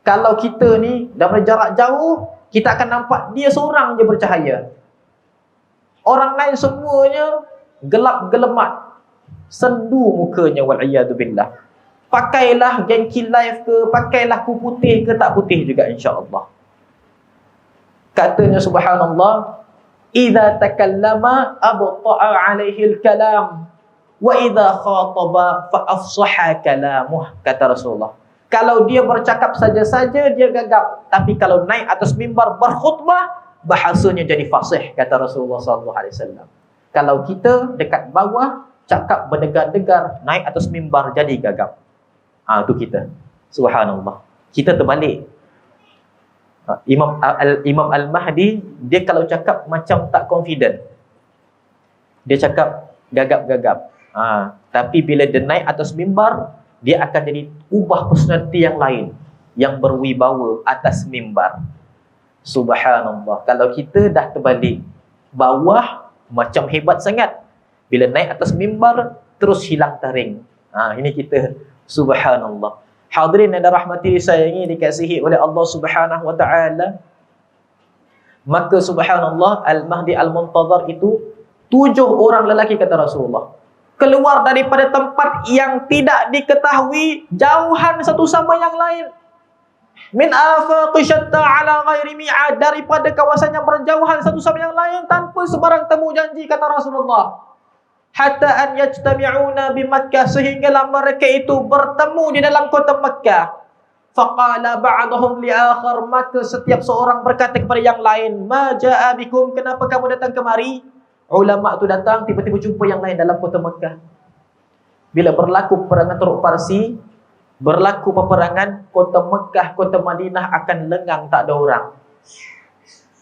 Kalau kita ni daripada jarak jauh, kita akan nampak dia seorang je bercahaya. Orang lain semuanya gelap gelemat, sendu mukanya, wal'iyadu billah. Pakailah Genki Live ke, pakailah ku putih ke, tak putih juga insya-Allah. Katanya subhanallah, idza takallama abta'a alaihi al-kalam wa idza khataba fa afsaha kalamuh, kata Rasulullah. Kalau dia bercakap saja-saja dia gagap, tapi kalau naik atas mimbar berkhutbah, bahasanya jadi fasih, kata Rasulullah sallallahu alaihi wasallam. Kalau kita dekat bawah cakap berdegar-degar, naik atas mimbar jadi gagap. Itu kita. Subhanallah. Kita terbalik. Imam Al-Mahdi, dia kalau cakap macam tak confident. Dia cakap gagap-gagap. Tapi bila dia naik atas mimbar, dia akan jadi ubah personality yang lain, yang berwibawa atas mimbar. Subhanallah. Kalau kita dah terbalik, bawah macam hebat sangat, bila naik atas mimbar terus hilang taring. Ini kita. Subhanallah. Hadirin yang dirahmati disayangi, dikasihi oleh Allah Subhanahu wa taala. Maka subhanallah, Al-Mahdi Al-Muntazar itu 7 orang lelaki, kata Rasulullah, keluar daripada tempat yang tidak diketahui, jauhan satu sama yang lain. Min afaqi syatta ala ghairi mi'ad, daripada kawasan yang berjauhan satu sama yang lain tanpa sebarang temu janji, kata Rasulullah. Hatta an yajtami'una bi Makkah, sehinggalah mereka itu bertemu di dalam kota Makkah. Faqala ba'dhum li akhar, maka setiap seorang berkata kepada yang lain, ma ja'a bikum, kenapa kamu datang kemari? Ulama tu datang, tiba-tiba jumpa yang lain dalam kota Makkah. Bila berlaku peperangan Turuk Parsi, berlaku peperangan, kota Makkah, kota Madinah akan lengang, tak ada orang.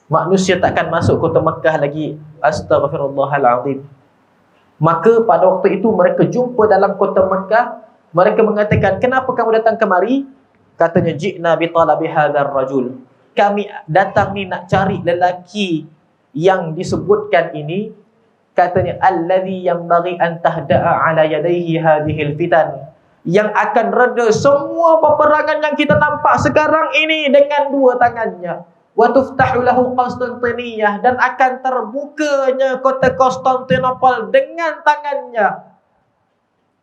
Manusia takkan masuk kota Makkah lagi. Astaghfirullahalazim. Maka pada waktu itu mereka jumpa dalam kota Makkah. Mereka mengatakan, kenapa kamu datang kemari? Katanya, ji'na bi talabi hadzal rajul. Kami datang ni nak cari lelaki yang disebutkan ini. Katanya, allazi yanbaghi an tahda'a ala yadayhi hadhil fitan, yang akan reda semua peperangan yang kita nampak sekarang ini dengan 2 tangannya. Wa tuftahu lahu Konstantiniyah, dan akan terbukanya kota Konstantinopel dengan tangannya.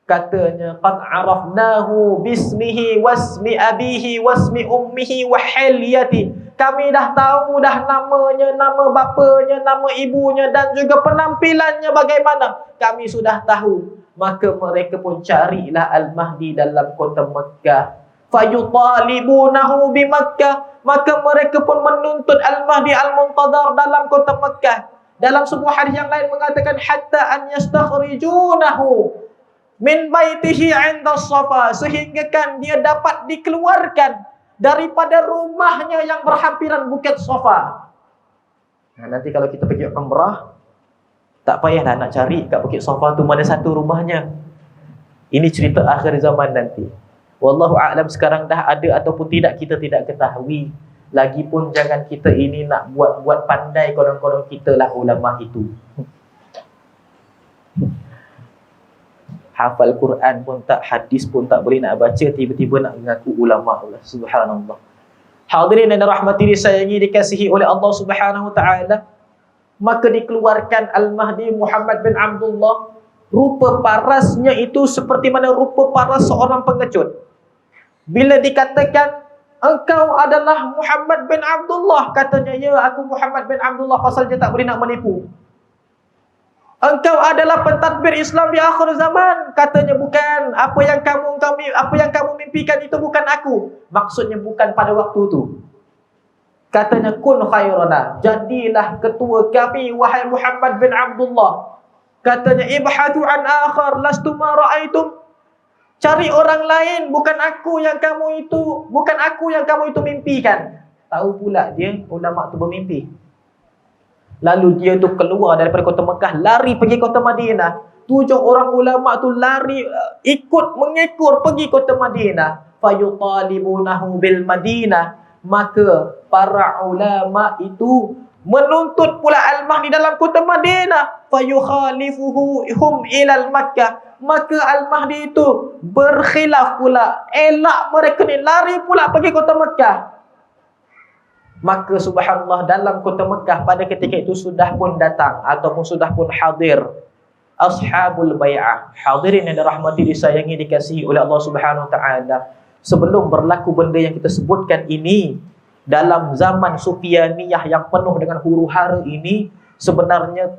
Katanya, qad arafnahu bismihi wasmi abihi wasmi ummihi wa hilyati. Kami dah tahu dah namanya, nama bapanya, nama ibunya, dan juga penampilannya bagaimana. Kami sudah tahu. Maka mereka pun carilah Al-Mahdi dalam kota Makkah. Fayutalibunahu bi Makkah, maka mereka pun menuntut Al-Mahdi Al-Muntazar dalam kota Makkah. Dalam sebuah hadis yang lain mengatakan, hatta an yastakhrijunahu min baitihi 'inda Safa, sehingga kan dia dapat dikeluarkan daripada rumahnya yang berhampiran Bukit Safa. Nanti kalau kita pergi umrah, tak payahlah nak cari kat Bukit Safa tu mana satu rumahnya. Ini cerita akhir zaman nanti. Wallahu a'lam, sekarang dah ada ataupun tidak kita tidak ketahui. Lagipun jangan kita ini nak buat pandai, kodong-kodong kita lah ulama itu. Hafal Quran pun tak, hadis pun tak boleh nak baca, tiba-tiba nak mengaku ulama Allah. Subhanallah. Hadirin yang dirahmati disayangi, dikasihi oleh Allah Subhanahu wa taala. Maka dikeluarkan Al-Mahdi Muhammad bin Abdullah. Rupa parasnya itu seperti mana rupa paras seorang pengecut. Bila dikatakan engkau adalah Muhammad bin Abdullah. Katanya, ya, aku Muhammad bin Abdullah, pasal dia tak boleh nak menipu. Engkau adalah pentadbir Islam di akhir zaman. Katanya, bukan. Apa yang kamu mimpikan itu bukan aku. Maksudnya bukan pada waktu itu. Katanya, kun khairana, jadilah ketua kami, wahai Muhammad bin Abdullah. Katanya, ibhatu an akhar lastu ma ra'aitum. Cari orang lain, bukan aku yang kamu itu mimpikan. Tahu pula dia ulama tu bermimpi. Lalu dia tu keluar daripada kota Mekah, lari pergi kota Madinah. 7 orang ulama tu lari, mengekor pergi kota Madinah. Fayutalibunahu bil Madinah. Maka para ulama itu menuntut pula Al-Mahdi dalam kota Madinah. Fayukhalifuhu hum ilal Makkah. Maka Al-Mahdi itu berkhilaf pula, elak mereka ni, lari pula pergi kota Mekah. Maka subhanallah, dalam kota Mekah pada ketika itu sudah pun datang ataupun sudah pun hadir ashabul bai'ah. Hadirin yang dirahmati, disayangi, dikasihi oleh Allah Subhanahu wa taala. Sebelum berlaku benda yang kita sebutkan ini, dalam zaman Sufyaniyah yang penuh dengan huru-hara ini, sebenarnya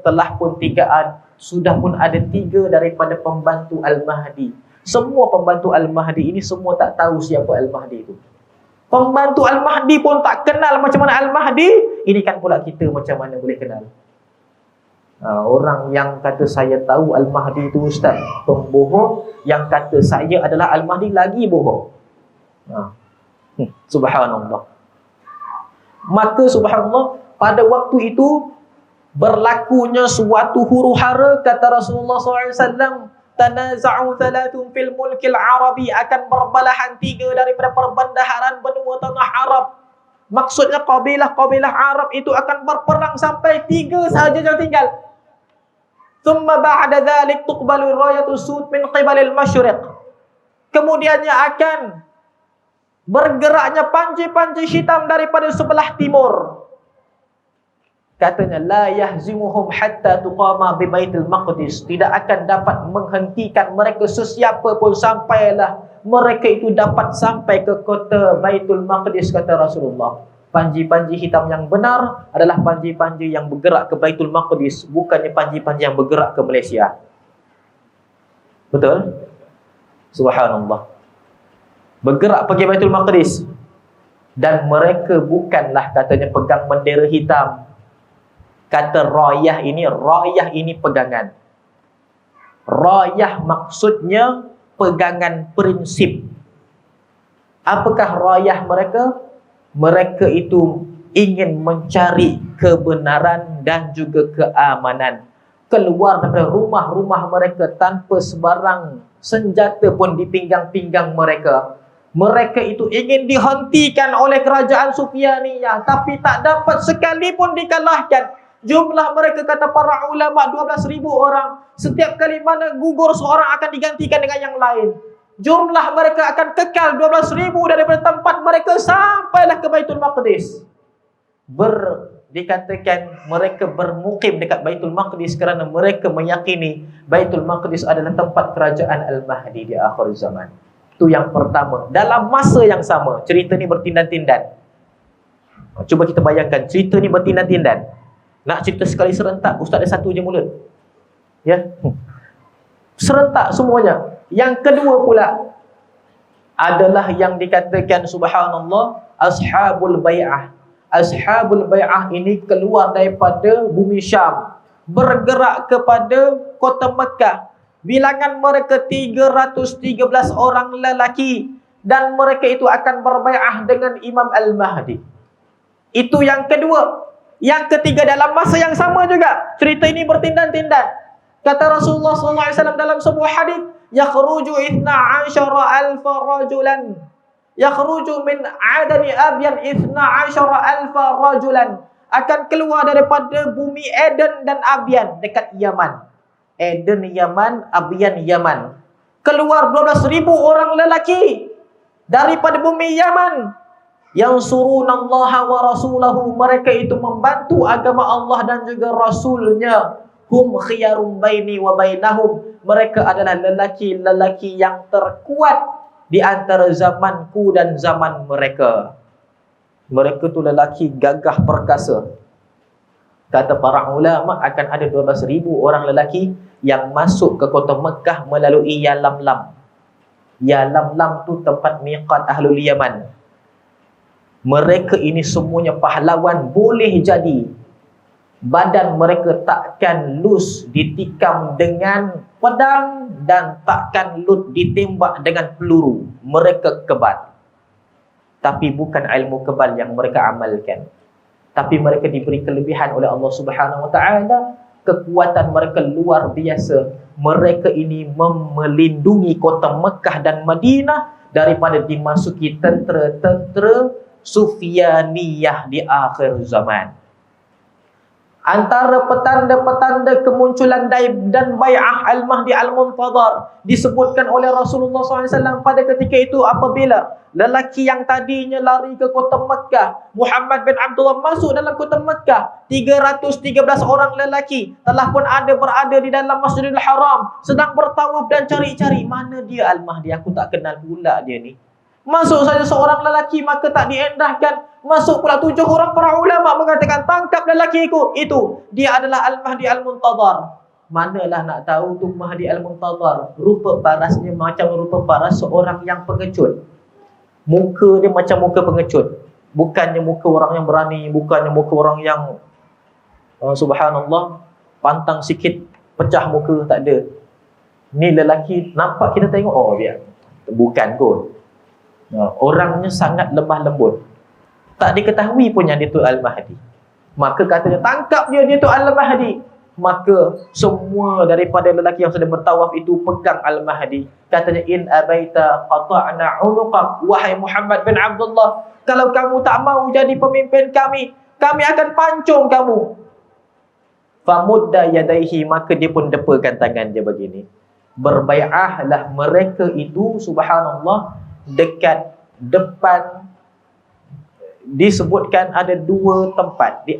sudah pun ada 3 daripada pembantu Al-Mahdi. Semua pembantu Al-Mahdi ini semua tak tahu siapa Al-Mahdi itu. Pembantu Al-Mahdi pun tak kenal macam mana Al-Mahdi. Ini kan pula kita macam mana boleh kenal? Orang yang kata saya tahu Al-Mahdi itu ustaz, pembohong. Yang kata saya adalah Al-Mahdi lagi bohong. Subhanallah. Maka subhanallah, pada waktu itu berlakunya suatu huru-hara. Kata Rasulullah SAW, tanaza'u thalathun fil mulkil arabi, akan berbalahan 3 daripada perbendaharaan benua tanah Arab. Maksudnya kabilah-kabilah Arab itu akan berperang sampai 3 sahaja yang tinggal. Thumma ba'da dhalik tuqbalu rayatu sud min qibalil masyriq. Kemudiannya akan bergeraknya panji-panji hitam daripada sebelah timur. Katanya, la yahzimuhum hatta tuqama bi Baitul Maqdis. Tidak akan dapat menghentikan mereka sesiapa pun sampailah mereka itu dapat sampai ke kota Baitul Maqdis, kata Rasulullah. Panji-panji hitam yang benar adalah panji-panji yang bergerak ke Baitul Maqdis, bukannya panji-panji yang bergerak ke Malaysia. Betul? Subhanallah. Bergerak pergi Baitul Maqdis. Dan mereka bukanlah katanya pegang bendera hitam. Kata rayah ini pegangan. Rayah maksudnya pegangan prinsip. Apakah rayah mereka? Mereka itu ingin mencari kebenaran dan juga keamanan. Keluar daripada rumah-rumah mereka tanpa sebarang senjata pun di pinggang-pinggang mereka. Mereka itu ingin dihentikan oleh kerajaan Sufyaniyah, tapi tak dapat sekalipun dikalahkan. Jumlah mereka, kata para ulama, 12,000 orang. Setiap kali mana gugur seorang akan digantikan dengan yang lain. Jumlah mereka akan kekal 12,000 daripada tempat mereka sampailah ke Baitul Maqdis. Dikatakan mereka bermukim dekat Baitul Maqdis kerana mereka meyakini Baitul Maqdis adalah tempat kerajaan Al-Mahdi di akhir zaman. Itu yang pertama. Dalam masa yang sama, cerita ni bertindan-tindan. Cuba kita bayangkan, cerita ni bertindan-tindan. Nak cerita sekali serentak, ustaz ada satu je mulut. Ya. Serentak semuanya. Yang kedua pula adalah yang dikatakan subhanallah ashabul bai'ah. Ashabul bai'ah ini keluar daripada bumi Syam, bergerak kepada kota Mekah. Bilangan mereka 313 orang lelaki, dan mereka itu akan berbai'ah dengan Imam Al-Mahdi. Itu yang kedua. Yang ketiga, dalam masa yang sama juga, cerita ini bertindan-tindan. Kata Rasulullah SAW dalam sebuah hadis, yakhruju 12,000 rajulan, yakhruju min adani abyan 12,000 rajulan, akan keluar daripada bumi Eden dan Abyan dekat Yaman. Eden Yaman, Abyan Yaman. Keluar 12,000 orang lelaki daripada bumi Yaman. Yang surunallaha wa rasulahu, mereka itu membantu agama Allah dan juga Rasulnya. Hum khiyarum baini wa bainahum, mereka adalah lelaki-lelaki yang terkuat di antara zamanku dan zaman mereka. Mereka tu lelaki gagah perkasa. Kata para ulama akan ada 12,000 orang lelaki yang masuk ke kota Mekah melalui Yalamlam. Yalamlam tu tempat miqat Ahlul Yaman. Mereka ini semuanya pahlawan, boleh jadi badan mereka takkan lus ditikam dengan pedang dan takkan lut ditembak dengan peluru. Mereka kebal. Tapi bukan ilmu kebal yang mereka amalkan. Tapi mereka diberi kelebihan oleh Allah Subhanahu Wa Taala. Kekuatan mereka luar biasa. Mereka ini melindungi kota Mekah dan Madinah daripada dimasuki tentera-tentera Sufyaniyah di akhir zaman. Antara petanda-petanda kemunculan dan bai'ah Al-Mahdi Al-Muntadhar disebutkan oleh Rasulullah SAW pada ketika itu apabila lelaki yang tadinya lari ke kota Mekah, Muhammad bin Abdullah, masuk dalam kota Mekah. 313 orang lelaki telah pun berada di dalam Masjidil Haram, sedang bertawaf dan cari-cari, mana dia Al-Mahdi, aku tak kenal pula dia ni. Masuk saja seorang lelaki, maka tak diendahkan. Masuk pula 7 orang para ulama mengatakan, tangkap lelaki itu. Dia adalah Al-Mahdi Al-Muntadhar. Manalah nak tahu tu Mahdi Al-Muntadhar. Rupa parasnya macam rupa paras seorang yang pengecut. Muka dia macam muka pengecut. Bukannya muka orang yang berani, bukannya muka orang yang subhanallah, pantang sikit, pecah muka, tak ada. Ni lelaki nampak kita tengok, oh dia bukan kot. Orangnya sangat lemah lembut. Tak diketahui pun yang dia tu Al-Mahdi. Maka katanya tangkap dia tu Al-Mahdi. Maka semua daripada lelaki yang sedang bertawaf itu pegang Al-Mahdi. Katanya, in abaita qata'na unuqak, wahai Muhammad bin Abdullah, kalau kamu tak mau jadi pemimpin kami akan pancung kamu. Famudda yadaihi, maka dia pun depakan tangan dia begini. Berbai'ahlah mereka itu, subhanallah, dekat depan. Disebutkan ada 2 tempat di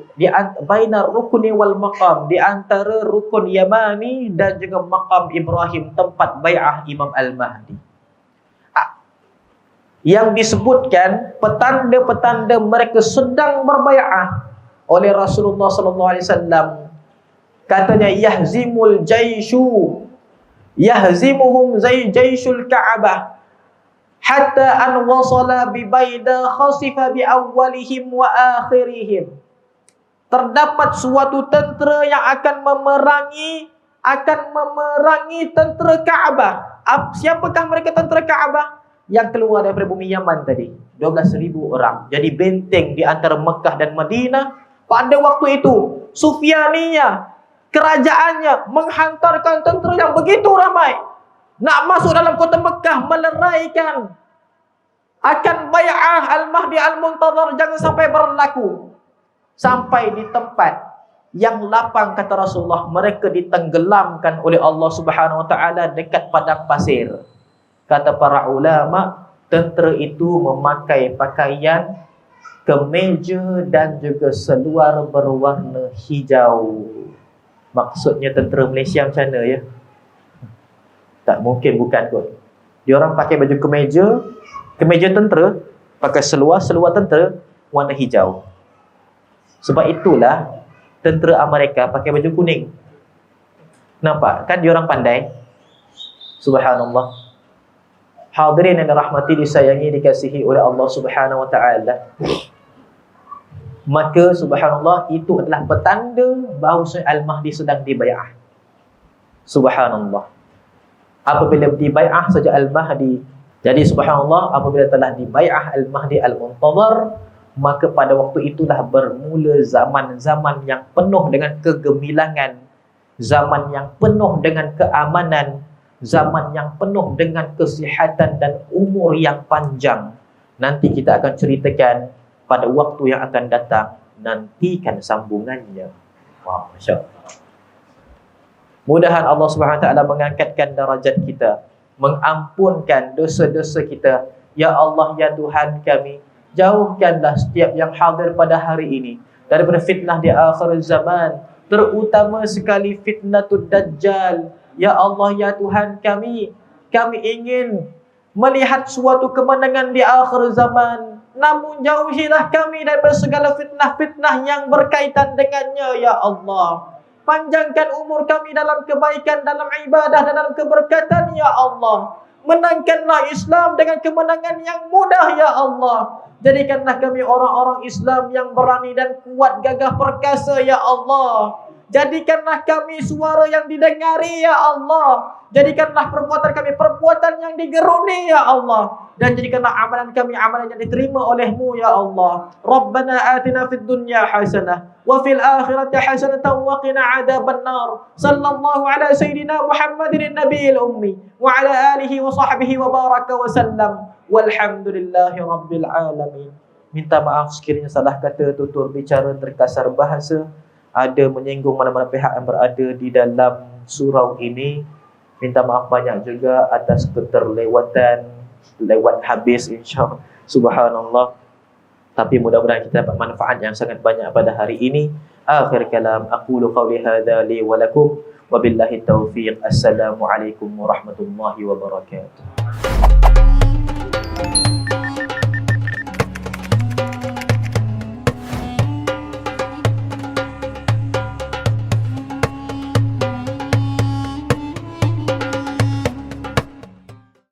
bainar rukni wal maqam, di antara rukun Yamani dan juga maqam Ibrahim, tempat bai'ah Imam Al-Mahdi. Yang disebutkan petanda-petanda mereka sedang berbai'ah oleh Rasulullah sallallahu alaihi wasallam. Katanya, yahzimuhum jaishul Ka'bah hatta an wasala bi baida khasifa bi awwalihim wa akhirihim. Terdapat suatu tentera yang akan memerangi tentera Kaabah. Siapakah mereka tentera Kaabah? Yang keluar daripada bumi Yaman tadi, 12,000 orang. Jadi benteng di antara Mekah dan Madinah. Pada waktu itu Sufyaniyah, kerajaannya menghantarkan tentera yang begitu ramai nak masuk dalam kota Mekah, meleraikan akan bai'ah Al-Mahdi Al-Muntadhar jangan sampai berlaku. Sampai di tempat yang lapang, kata Rasulullah, mereka ditenggelamkan oleh Allah Subhanahu Wa Taala dekat padang pasir. Kata para ulama, tentera itu memakai pakaian kemeja dan juga seluar berwarna hijau. Maksudnya tentera Malaysia macam mana ya? Tak mungkin bukan kot. Diorang pakai baju kemeja tentera, pakai seluar tentera warna hijau. Sebab itulah tentera Amerika pakai baju kuning. Nampak? Kan diorang pandai. Subhanallah. Hadirin yang dirahmati, disayangi, dikasihi oleh Allah Subhanahu Wa Taala. Maka subhanallah, itu adalah petanda bahawa Al-Mahdi sedang dibai'ah. Subhanallah. Apabila dibai'ah saja Al-Mahdi. Jadi subhanallah, apabila telah dibai'ah Al-Mahdi Al-Muntadhar, maka pada waktu itulah bermula zaman-zaman yang penuh dengan kegemilangan, zaman yang penuh dengan keamanan, zaman yang penuh dengan kesihatan dan umur yang panjang. Nanti kita akan ceritakan pada waktu yang akan datang. Nantikan sambungannya. Wah, Masya Allah. Mudahan Allah SWT mengangkatkan darajat kita, mengampunkan dosa-dosa kita. Ya Allah, ya Tuhan kami, jauhkanlah setiap yang hadir pada hari ini daripada fitnah di akhir zaman, terutama sekali fitnatul Dajjal. Ya Allah, ya Tuhan kami ingin melihat suatu kemenangan di akhir zaman. Namun jauhilah kami daripada segala fitnah-fitnah yang berkaitan dengannya, ya Allah. Panjangkan umur kami dalam kebaikan, dalam ibadah, dan dalam keberkatan, ya Allah. Menangkanlah Islam dengan kemenangan yang mudah, ya Allah. Jadikanlah kami orang-orang Islam yang berani dan kuat, gagah perkasa, ya Allah. Jadikanlah kami suara yang didengari, ya Allah. Jadikanlah perbuatan kami perbuatan yang digeruni, ya Allah. Dan jadikanlah amalan kami amalan yang diterima oleh-Mu, ya Allah. Rabbana atina fid dunya hasanah wa fil akhirati hasanatan wa qina adzaban nar. Sallallahu ala sayyidina Muhammadin nabiyil ummi wa ala alihi wa sahbihi wa baraka wa sallam. Walhamdulillahi rabbil alamin. Minta maaf sekiranya salah kata, tutur bicara, terkasar bahasa, ada menyinggung mana-mana pihak yang berada di dalam surau ini. Minta maaf banyak juga atas keterlewatan, lewat habis insya-Allah. Subhanallah. Tapi mudah-mudahan kita dapat manfaat yang sangat banyak pada hari ini. Akhir kalam, aqulu qawli hadza li wa lakum, wabillahi taufiq. Assalamualaikum warahmatullahi wabarakatuh.